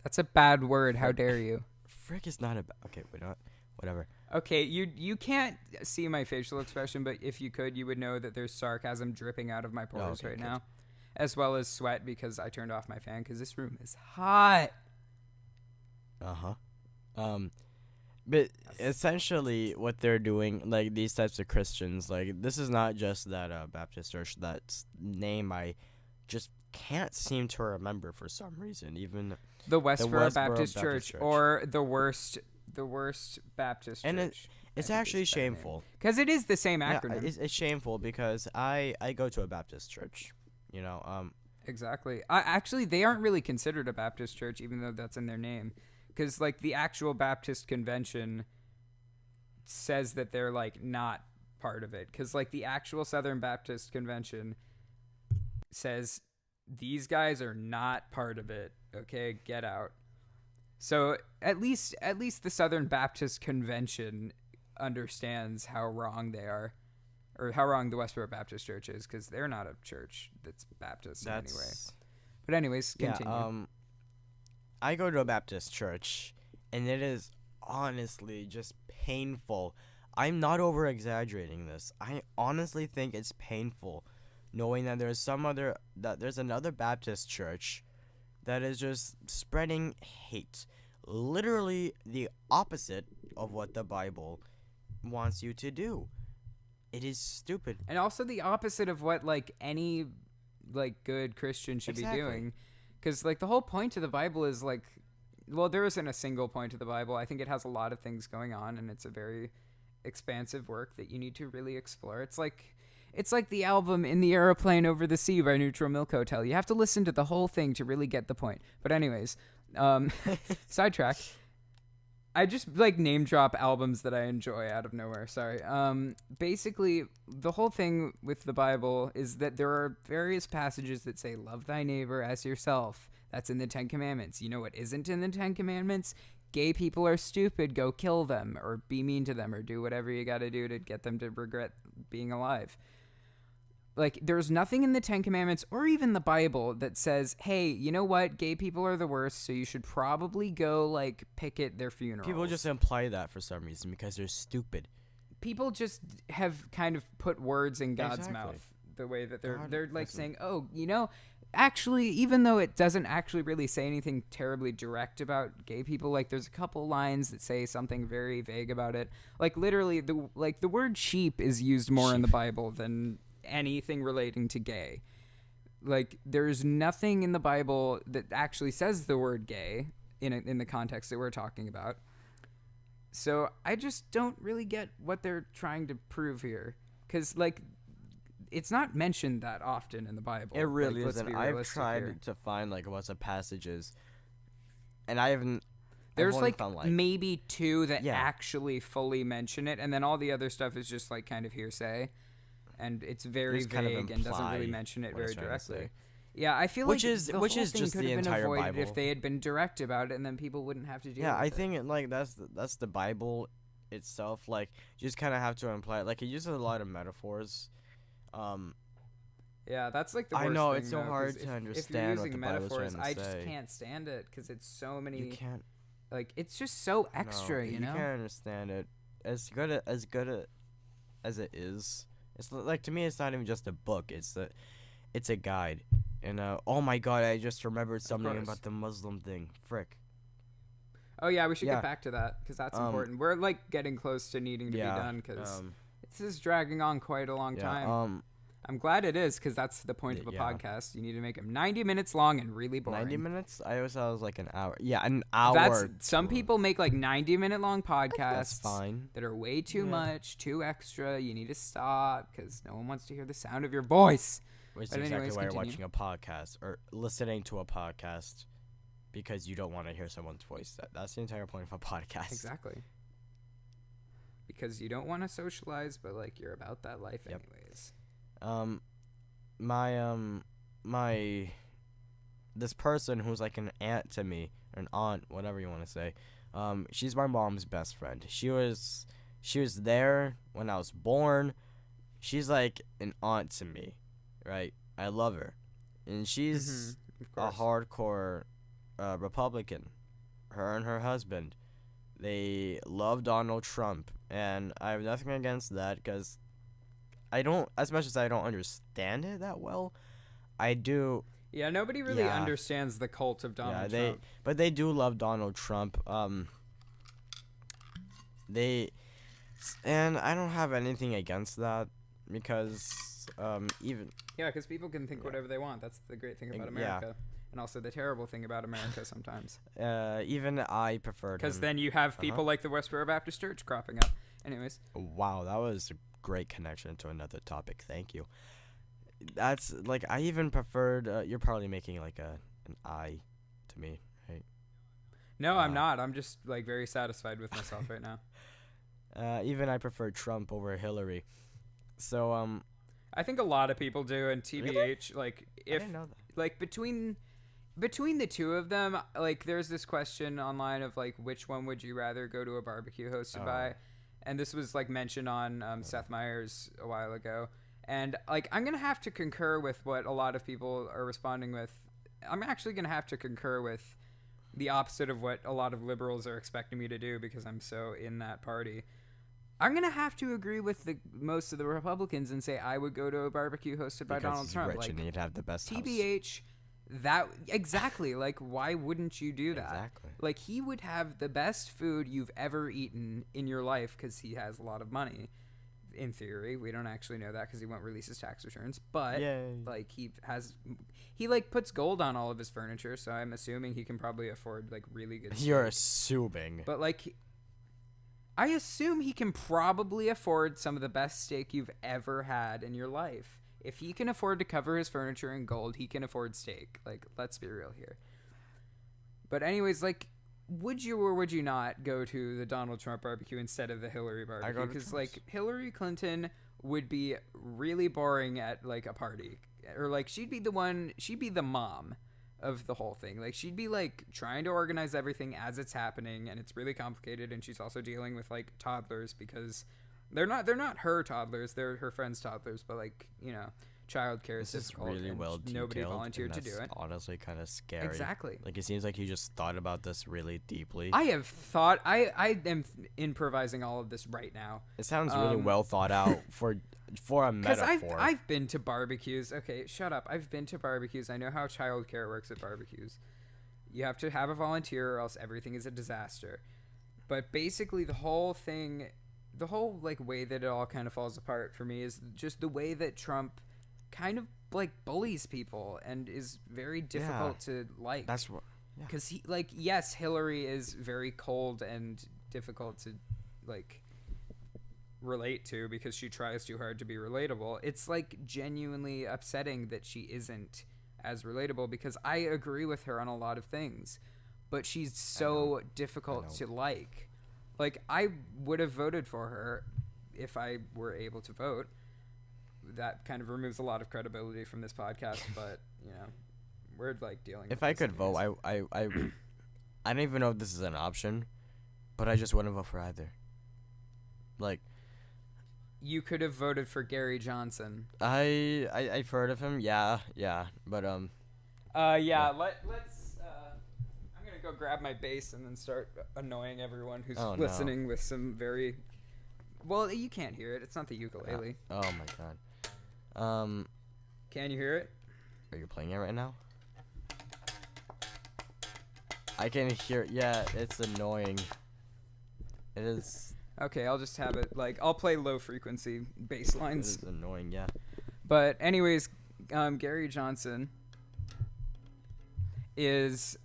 That's a bad word. How dare you? Frick is not a okay. Wait, not. whatever. Okay, you can't see my facial expression, but if you could, you would know that there's sarcasm dripping out of my pores okay, right good. now, as well as sweat because I turned off my fan because this room is hot. But essentially, what they're doing, like these types of Christians, like this is not just that Baptist church. That's name I just can't seem to remember for some reason. Even The Westboro Westboro Baptist Baptist Church, Church. or the worst Baptist And church. it's actually shameful. Because it is the same Yeah, acronym. it's shameful because I go to a Baptist church. You know, Exactly. Actually, they aren't really considered a Baptist church, even though that's in their name. Because, like, the actual Baptist convention says that they're, like, not part of it. Because, like, the actual Southern Baptist convention says these guys are not part of it. Okay, get out. So at least the Southern Baptist convention understands how wrong they are, or how wrong the Westboro Baptist Church is, because they're not a church that's Baptist in any way. But anyways, continue. Yeah, I go to a Baptist church, and it is honestly just painful. I'm not over exaggerating this. I honestly think it's painful knowing that there's another Baptist church that is just spreading hate. Literally the opposite of what the Bible wants you to do. It is stupid. And also the opposite of what, like, any, like, good Christian should be doing. Because, like, the whole point of the Bible is, like, well, there isn't a single point to the Bible. I think it has a lot of things going on, and it's a very expansive work that you need to really explore. It's like the album In the Aeroplane Over the Sea by Neutral Milk Hotel. You have to listen to the whole thing to really get the point. But anyways, sidetrack. I just, like, name drop albums that I enjoy out of nowhere. Sorry. Basically, the whole thing with the Bible is that there are various passages that say, love thy neighbor as yourself. That's in the Ten Commandments. You know what isn't in the Ten Commandments? Gay people are stupid. Go kill them, or be mean to them, or do whatever you got to do to get them to regret being alive. Like, there's nothing in the Ten Commandments or even the Bible that says, hey, you know what? Gay people are the worst, so you should probably go, like, picket their funerals. People just imply that for some reason because they're stupid. People just have kind of put words in God's mouth the way that they're like saying, oh, you know, actually, even though it doesn't actually really say anything terribly direct about gay people, like, there's a couple lines that say something very vague about it. Like, literally, the word sheep is used more in the Bible than anything relating to gay. Like, there's nothing in the Bible that actually says the word gay in the context that we're talking about. So I just don't really get what they're trying to prove here, because, like, it's not mentioned that often in the Bible. It really like, isn't. I've tried to find, like, what's the passages, and I haven't. There's like maybe two that actually fully mention it, and then all the other stuff is just, like, kind of hearsay. And it's very vague and doesn't really mention it very directly. Yeah, I feel which like is the whole just thing could the have been entire avoided Bible. if they had been direct about it, and then people wouldn't have to deal with it. Yeah, I think like that's the Bible itself. Like, you just kind of have to imply it. Like, it uses a lot of metaphors. Yeah, that's like the worst I know thing, it's so though, hard to understand if you're using what the Bible's metaphors, trying to I say. just can't stand it because it's so many. You can't. Like, it's just so extra, you know. You can't understand it as good as it is. It's like, to me, it's not even just a book. It's a guide. And oh my God, I just remembered something about the Muslim thing. Frick. Oh yeah, we should get back to that because that's important. We're, like, getting close to needing to be done because this is dragging on quite a long time. I'm glad it is because that's the point of a podcast. You need to make them 90 minutes long and really boring. 90 minutes? I always thought it was like an hour. Yeah, an hour. Some people make, like, 90-minute long podcasts. That's fine. That are way too much, too extra. You need to stop because no one wants to hear the sound of your voice. Which is exactly why you're watching a podcast or listening to a podcast, because you don't want to hear someone's voice. That's the entire point of a podcast. Exactly. Because you don't want to socialize, but, like, you're about that life anyways. This person who's like an aunt to me, or an aunt, whatever you want to say, she's my mom's best friend. She was there when I was born. She's like an aunt to me, right? I love her, and she's a hardcore Republican. Her and her husband, they love Donald Trump, and I have nothing against that because I don't, as much as I don't understand it that well, I do. Yeah, nobody really Yeah. understands the cult of Donald Yeah, Trump. but they do love Donald Trump. And I don't have anything against that because even Yeah, because people can think Yeah. whatever they want. That's the great thing about Yeah. America. And also the terrible thing about America sometimes. even I preferred him. Because then you have people Uh-huh. like the Westboro Baptist Church cropping up. Anyways. Wow, that was a great connection to another topic. Thank you. That's like I even preferred. You're probably making like an eye to me, right? No, I'm not. I'm just like very satisfied with myself right now. Even I prefer Trump over Hillary. So I think a lot of people do, and TBH, like I if didn't know that. like between the two of them, like there's this question online of like which one would you rather go to a barbecue hosted by, and this was like mentioned on Seth Meyers a while ago, and like I'm gonna have to concur with what a lot of people are responding with. I'm actually gonna have to concur with the opposite of what a lot of liberals are expecting me to do because I'm so in that party. I'm gonna have to agree with most of the Republicans and say I would go to a barbecue hosted by Because Donald he's Trump. rich Like and he'd have the best house. TBH, that exactly. Like, why wouldn't you do that? Exactly. Like, he would have the best food you've ever eaten in your life because he has a lot of money. In theory, we don't actually know that because he won't release his tax returns. But Yay. like, he like puts gold on all of his furniture, so I'm assuming he can probably afford like really good. You're steak. assuming. But like, I assume he can probably afford some of the best steak you've ever had in your life. If he can afford to cover his furniture in gold, he can afford steak. Like, let's be real here. But anyways, like, would you or would you not go to the Donald Trump barbecue instead of the Hillary go barbecue? to Because Trump's. like Hillary Clinton would be really boring at like a party, or like she'd be the mom of the whole thing. Like she'd be like trying to organize everything as it's happening, and it's really complicated, and she's also dealing with like toddlers because they're not her toddlers, they're her friends' toddlers, but like, you know, childcare is This is difficult, really and well detailed. nobody volunteered to and do that's it. honestly kind of scary. Exactly. Like it seems like you just thought about this really deeply. I have thought I am improvising all of this right now. It sounds really well thought out for a Because metaphor. I've been to barbecues. Okay, shut up. I've been to barbecues. I know how childcare works at barbecues. You have to have a volunteer or else everything is a disaster. But basically the whole like way that it all kind of falls apart for me is just the way that Trump kind of like bullies people and is very difficult to like. That's what. Yeah. Because he, like, yes, Hillary is very cold and difficult to like relate to because she tries too hard to be relatable. It's like genuinely upsetting that she isn't as relatable because I agree with her on a lot of things, but she's so difficult to like. Like, I would have voted for her if I were able to vote. That kind of removes a lot of credibility from this podcast, but you know, we're like dealing. If with I this could vote, anyways. I don't even know if this is an option, but I just wouldn't vote for either. Like, You could have voted for Gary Johnson. I've heard of him. Yeah, but Let's. I'm gonna go grab my bass and then start annoying everyone who's Oh, no. listening with some very. Well, you can't hear it. It's not the ukulele. oh my god. Can you hear it? Are you playing it right now? I can hear. Yeah, it's annoying. It is. Okay, I'll just have it. Like, I'll play low frequency bass It lines. is annoying. Yeah. But anyways, Gary Johnson is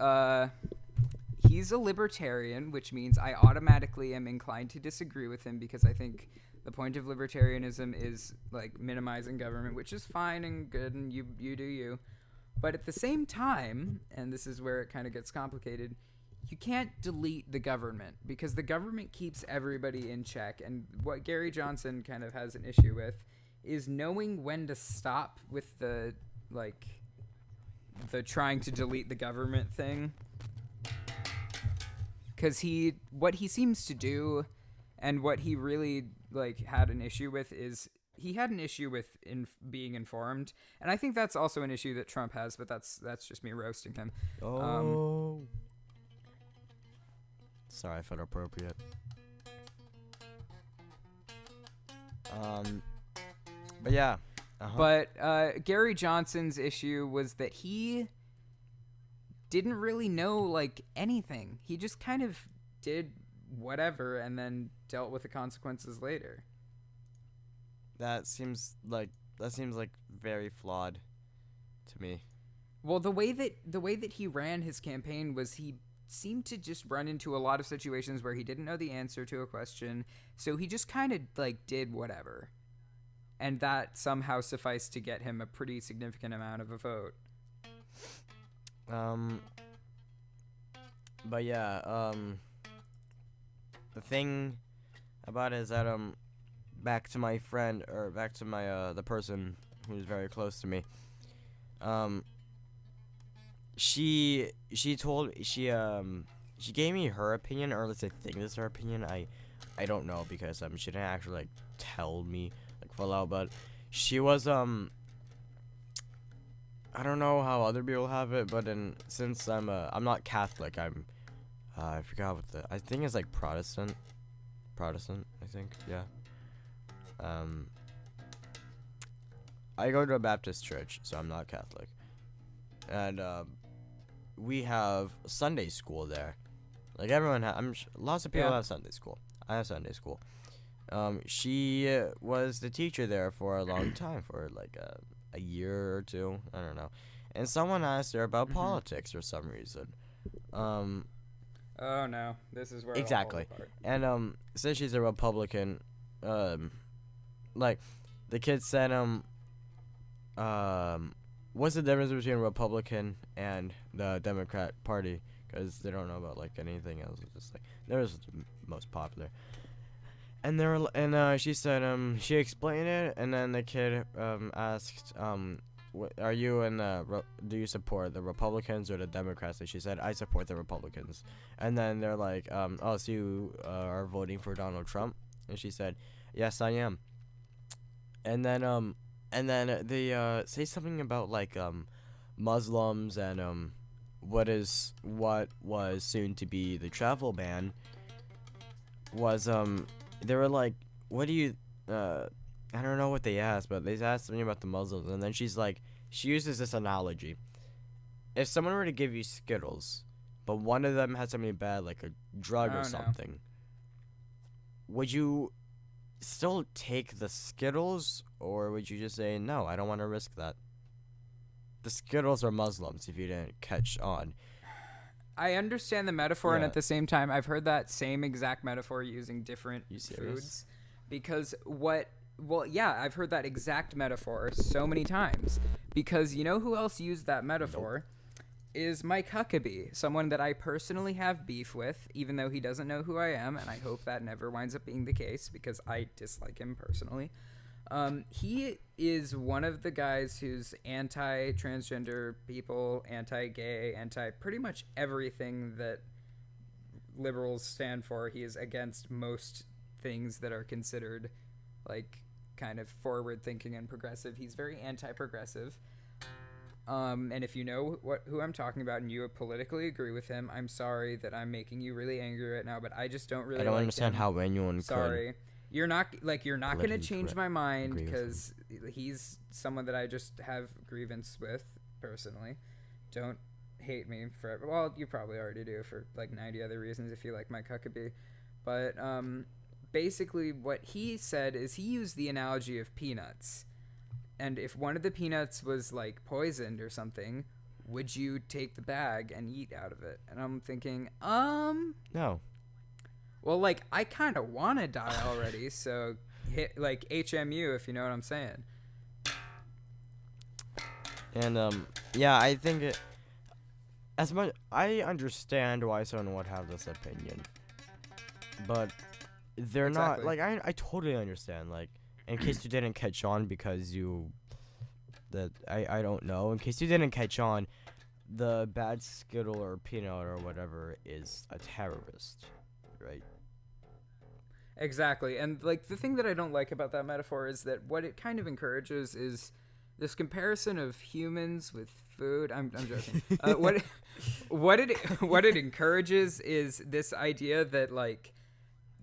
he's a libertarian, which means I automatically am inclined to disagree with him because I think the point of libertarianism is like minimizing government, which is fine and good, and you do you. But at the same time, and this is where it kind of gets complicated, you can't delete the government because the government keeps everybody in check. And what Gary Johnson kind of has an issue with is knowing when to stop with the trying to delete the government thing. Because what he seems to do and what he really like had an issue with is he had an issue with being informed, and I think that's also an issue that Trump has, but that's just me roasting him. Sorry, I felt appropriate. But yeah. But Gary Johnson's issue was that he didn't really know like anything. He just kind of did whatever and then dealt with the consequences later. That seems like very flawed to me. Well, the way that he ran his campaign was he seemed to just run into a lot of situations where he didn't know the answer to a question, so he just kind of like did whatever. And that somehow sufficed to get him a pretty significant amount of a vote. But yeah, the thing about it is that, back to my friend, or back to my, the person who's very close to me, she gave me her opinion, or at least I think this is her opinion. I don't know, because, she didn't actually, like, tell me, like, full out, but she was, I don't know how other people have it, but since I'm not Catholic, I forgot what I think it's like Protestant, I think, yeah. I go to a Baptist church, so I'm not Catholic, and we have Sunday school there. Like everyone, lots of people have Sunday school. I have Sunday school. She was the teacher there for a long time, for like a year or two, I don't know. And someone asked her about politics for some reason. Oh no, this is where exactly. I'll fall apart. And since she's a Republican, like the kid said, what's the difference between a Republican and the Democrat Party? Because they don't know about like anything else. It's just like there's the most popular. And she said, she explained it, and then the kid asked, are you do you support the Republicans or the Democrats? And she said, I support the Republicans. And then they're like, oh, so you are voting for Donald Trump? And she said, yes, I am. And then they say something about like Muslims and what was soon to be the travel ban was they were like, what do you I don't know what they asked, but they asked something about the Muslims, and then she uses this analogy. If someone were to give you Skittles, but one of them had something bad, like a drug or something, would you still take the Skittles, or would you just say, no, I don't want to risk that? The Skittles are Muslims, if you didn't catch on. I understand the metaphor, and at the same time, I've heard that same exact metaphor using different foods. Because I've heard that exact metaphor so many times. Because you know who else used that metaphor? Is Mike Huckabee, someone that I personally have beef with, even though he doesn't know who I am, and I hope that never winds up being the case, because I dislike him personally. He is one of the guys who's anti-transgender people, anti-gay, anti-pretty much everything that liberals stand for. He is against most things that are considered, like, kind of forward-thinking and progressive. He's very anti-progressive. And if you know who I'm talking about and you politically agree with him, I'm sorry that I'm making you really angry right now, but I just don't really. I don't understand him. How anyone Sorry. You're not going to change my mind because he's someone that I just have grievance with personally. Don't hate me for, well, you probably already do for like 90 other reasons if you like Mike Huckabee. But basically what he said is he used the analogy of peanuts. And if one of the peanuts was like poisoned or something, would you take the bag and eat out of it? And I'm thinking, no. Well, like, I kind of want to die already, so hit, like, HMU, if you know what I'm saying. And, I think as much, I understand why someone would have this opinion, but they're not, like, I totally understand, like, in case you didn't catch on because I don't know, in case you didn't catch on, the bad Skittle or peanut or whatever is a terrorist, right? Exactly. And like the thing that I don't like about that metaphor is that what it kind of encourages is this comparison of humans with food. I'm joking. What it encourages is this idea that like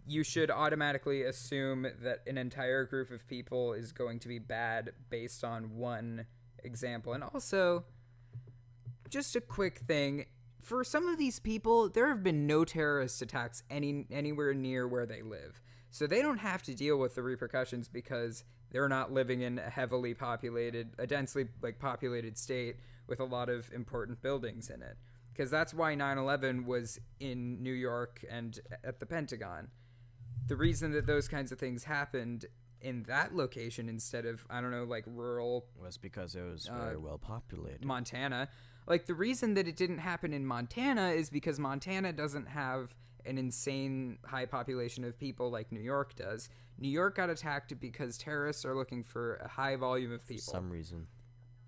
you should automatically assume that an entire group of people is going to be bad based on one example. And also, just a quick thing, for some of these people, there have been no terrorist attacks anywhere near where they live. So they don't have to deal with the repercussions because they're not living in a densely like populated state with a lot of important buildings in it. Because that's why 9/11 was in New York and at the Pentagon. The reason that those kinds of things happened in that location instead of, I don't know, like rural was because it was very well populated. Montana. Like the reason that it didn't happen in Montana is because Montana doesn't have an insane high population of people like New York does. New York got attacked because terrorists are looking for a high volume of people. For some reason.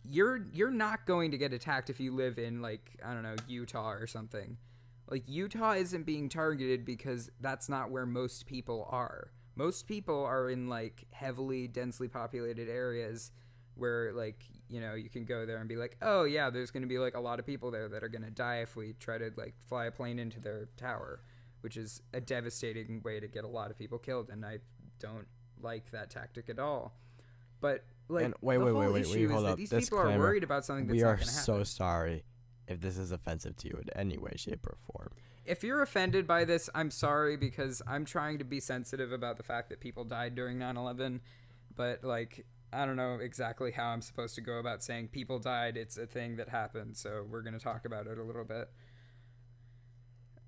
You're not going to get attacked if you live in, like, I don't know, Utah or something. Like, Utah isn't being targeted because that's not where most people are. Most people are in, like, heavily, densely populated areas where, like, you know, you can go there and be like, oh, yeah, there's going to be, like, a lot of people there that are going to die if we try to, like, fly a plane into their tower, which is a devastating way to get a lot of people killed, and I don't like that tactic at all. But, like, and wait, hold up. These Disclaimer. people are worried about something that's not going to happen. We are so sorry if this is offensive to you in any way, shape, or form. If you're offended by this, I'm sorry, because I'm trying to be sensitive about the fact that people died during 9/11, but, like, I don't know exactly how I'm supposed to go about saying people died. It's a thing that happened, so we're going to talk about it a little bit.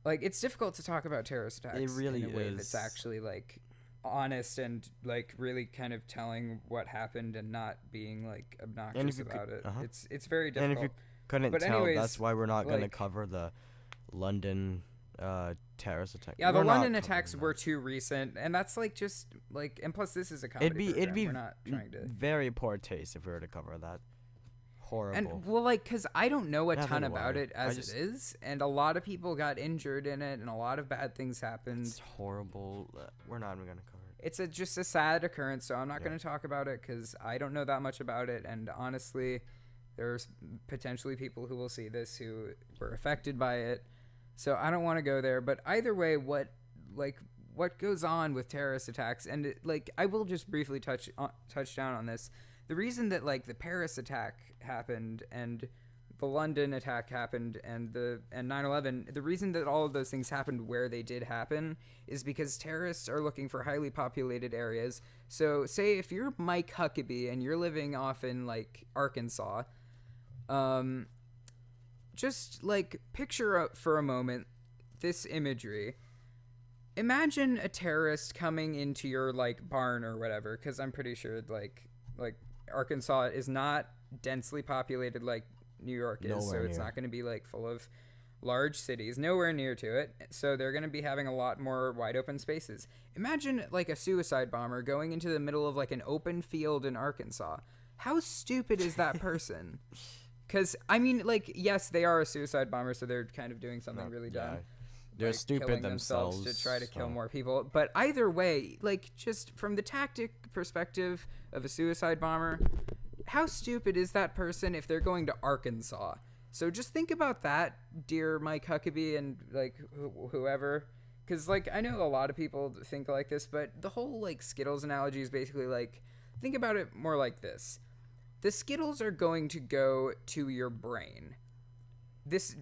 Like, it's difficult to talk about terrorist attacks it really in a way is. that's actually, like, honest and, like, really kind of telling what happened and not being, like, obnoxious about it. It's very difficult. And if you couldn't But tell, anyways, that's why we're not going to like, cover the London terrorist attack. Yeah, we're the London not attacks covering were that. too recent, and that's, like, just, like, and plus this is a comedy It'd be we're not trying to... very poor taste if we were to cover that. Horrible. And, well, like, because I don't know a Neither ton do about I. it as it is, and a lot of people got injured in it, and a lot of bad things happened. It's horrible. We're not even going to cover it. It's just a sad occurrence, so I'm not going to talk about it because I don't know that much about it, and honestly, there's potentially people who will see this who were affected by it, so I don't want to go there. But either way, what goes on with terrorist attacks, and I will just briefly touch down on this. The reason that, like, the Paris attack happened and the London attack happened and 9/11, the reason that all of those things happened where they did happen is because terrorists are looking for highly populated areas. So say if you're Mike Huckabee and you're living off in, like, Arkansas, just, like, picture for a moment this imagery. Imagine a terrorist coming into your, like, barn or whatever, because I'm pretty sure, like Arkansas is not densely populated like New York is, so it's not going to be, like, full of large cities, nowhere near to it, so they're going to be having a lot more wide open spaces. Imagine, like, a suicide bomber going into the middle of, like, an open field in Arkansas. How stupid is that person? Because, I mean, like, yes, they are a suicide bomber, so they're kind of doing something really dumb. Yeah. They're, like, stupid themselves to try to kill more people. But either way, like, just from the tactic perspective of a suicide bomber, how stupid is that person if they're going to Arkansas? So just think about that, dear Mike Huckabee and, like, whoever. Because, like, I know a lot of people think like this, but the whole, like, Skittles analogy is basically, like, think about it more like this. The Skittles are going to go to your brain. This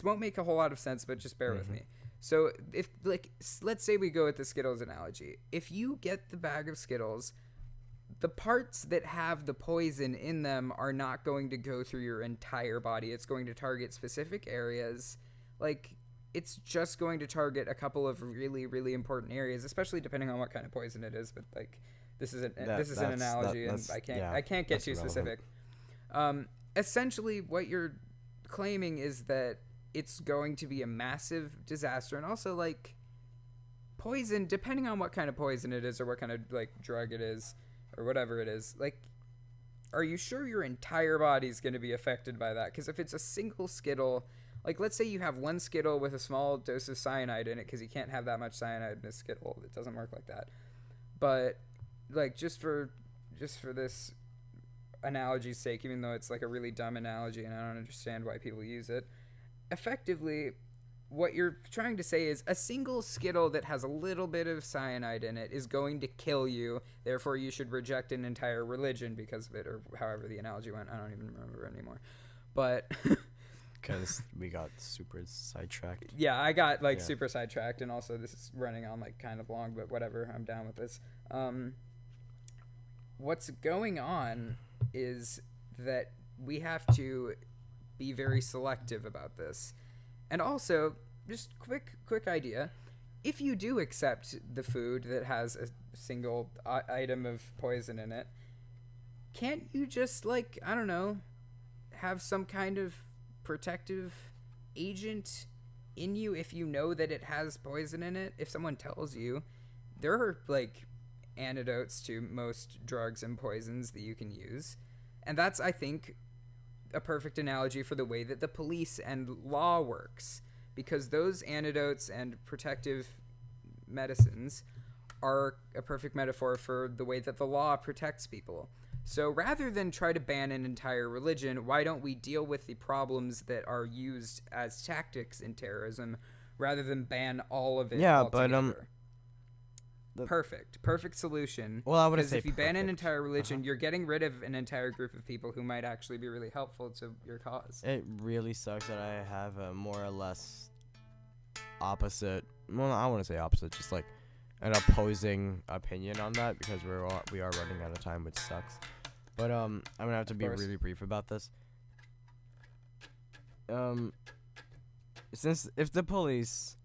won't make a whole lot of sense, but just bear with me. So if, like, let's say we go with the Skittles analogy. If you get the bag of Skittles, the parts that have the poison in them are not going to go through your entire body. It's going to target specific areas. Like, it's just going to target a couple of really, really important areas, especially depending on what kind of poison it is. But, like, this is an analogy, and I can't get too specific. Essentially, what you're claiming is that it's going to be a massive disaster, and also, like, poison, depending on what kind of poison it is or what kind of, like, drug it is or whatever it is, like, are you sure your entire body's going to be affected by that? Because if it's a single Skittle, like, let's say you have one Skittle with a small dose of cyanide in it, because you can't have that much cyanide in a Skittle. It doesn't work like that. But, like, just for this analogy's sake, even though it's like a really dumb analogy and I don't understand why people use it, effectively, what you're trying to say is a single Skittle that has a little bit of cyanide in it is going to kill you. Therefore, you should reject an entire religion because of it, or however the analogy went. I don't even remember anymore. But Because we got super sidetracked. yeah, I got like super sidetracked, and also this is running on like kind of long, but whatever. I'm down with this. What's going on is that we have to be very selective about this. And also, just quick idea, if you do accept the food that has a single item of poison in it, can't you just, like, I don't know, have some kind of protective agent in you if you know that it has poison in it? If someone tells you, there are, like, antidotes to most drugs and poisons that you can use. And that's, I think, a perfect analogy for the way that the police and law works, because those antidotes and protective medicines are a perfect metaphor for the way that the law protects people. So rather than try to ban an entire religion, why don't we deal with the problems that are used as tactics in terrorism rather than ban all of it altogether? Perfect solution. Well, I wouldn't say if you ban an perfect. entire religion, you're getting rid of an entire group of people who might actually be really helpful to your cause. It really sucks that I have a more or less opposite. Well, I want to say opposite, just like an opposing opinion on that, because we are running out of time, which sucks. But I'm gonna have to be really brief about this. Since if the police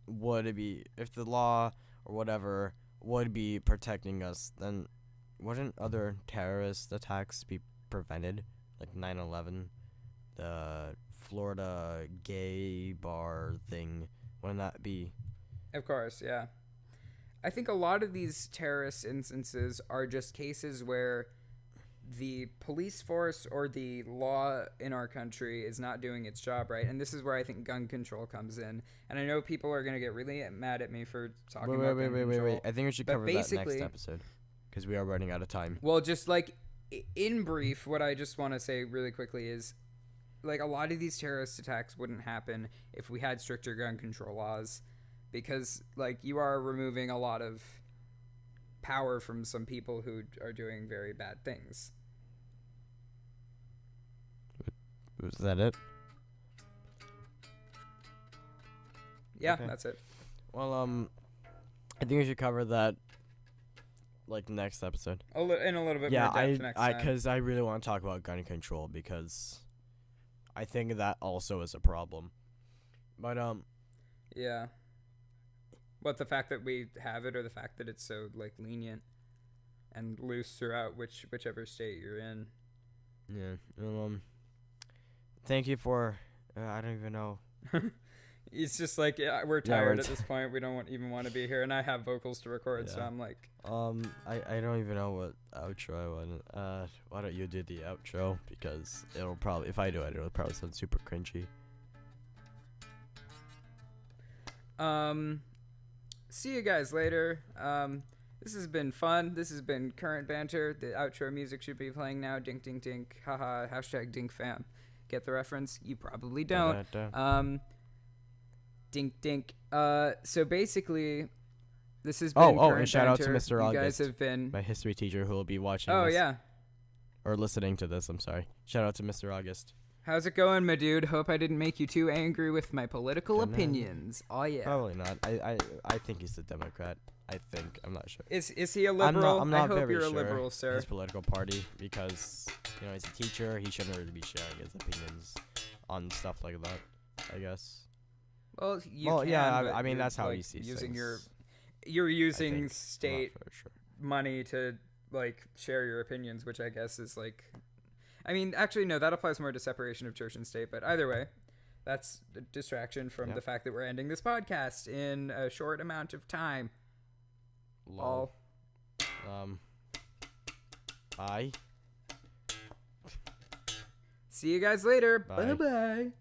if the law or whatever would be protecting us, then wouldn't other terrorist attacks be prevented? Like 9/11, the Florida gay bar thing, wouldn't that be? Of course, yeah. I think a lot of these terrorist instances are just cases where the police force or the law in our country is not doing its job right. And this is where I think gun control comes in. And I know people are going to get really mad at me for talking about gun control. Wait. I think we should cover that next episode, because we are running out of time. Well, just like in brief, what I just want to say really quickly is, like, a lot of these terrorist attacks wouldn't happen if we had stricter gun control laws, because, like, you are removing a lot of power from some people who are doing very bad things. Was that it? Yeah, Okay. That's it. Well, I think we should cover that like next episode. In a little bit Yeah, more depth next time. because I really want to talk about gun control, because I think that also is a problem. But Yeah. What, the fact that we have it, or the fact that it's so, like, lenient and loose throughout whichever state you're in? yeah. Thank you for I don't even know. It's just like, we're tired at this point. We don't even want to be here, and I have vocals to record, so I'm like, I don't even know what outro I want. Why don't you do the outro, because it'll probably, if I do it, it'll probably sound super cringy. See you guys later. This has been fun. This has been Current Banter. The outro music should be playing now. Dink, dink, dink. Haha. Hashtag dink fam. Get the reference? You probably don't. Dink, dink. So basically, this has been Current and shout out to Banter. Mr. You August, guys have been... my history teacher, who will be watching Oh, this. yeah. Or listening to this, I'm sorry. Shout out to Mr. August. How's it going, my dude? Hope I didn't make you too angry with my political opinions. Oh, yeah. Probably not. I think he's a Democrat. I think. I'm not sure. Is he a liberal? I'm not I hope very you're sure a liberal, sir. his political party, because, he's a teacher. He shouldn't really be sharing his opinions on stuff like that, I guess. Well, I mean, that's how he sees using things. You're using state Sure. money to, like, share your opinions, which I guess is, like... I mean, actually, no, that applies more to separation of church and state, but either way, that's a distraction from the fact that we're ending this podcast in a short amount of time. Lol. Bye. See you guys later. Bye. Bye-bye.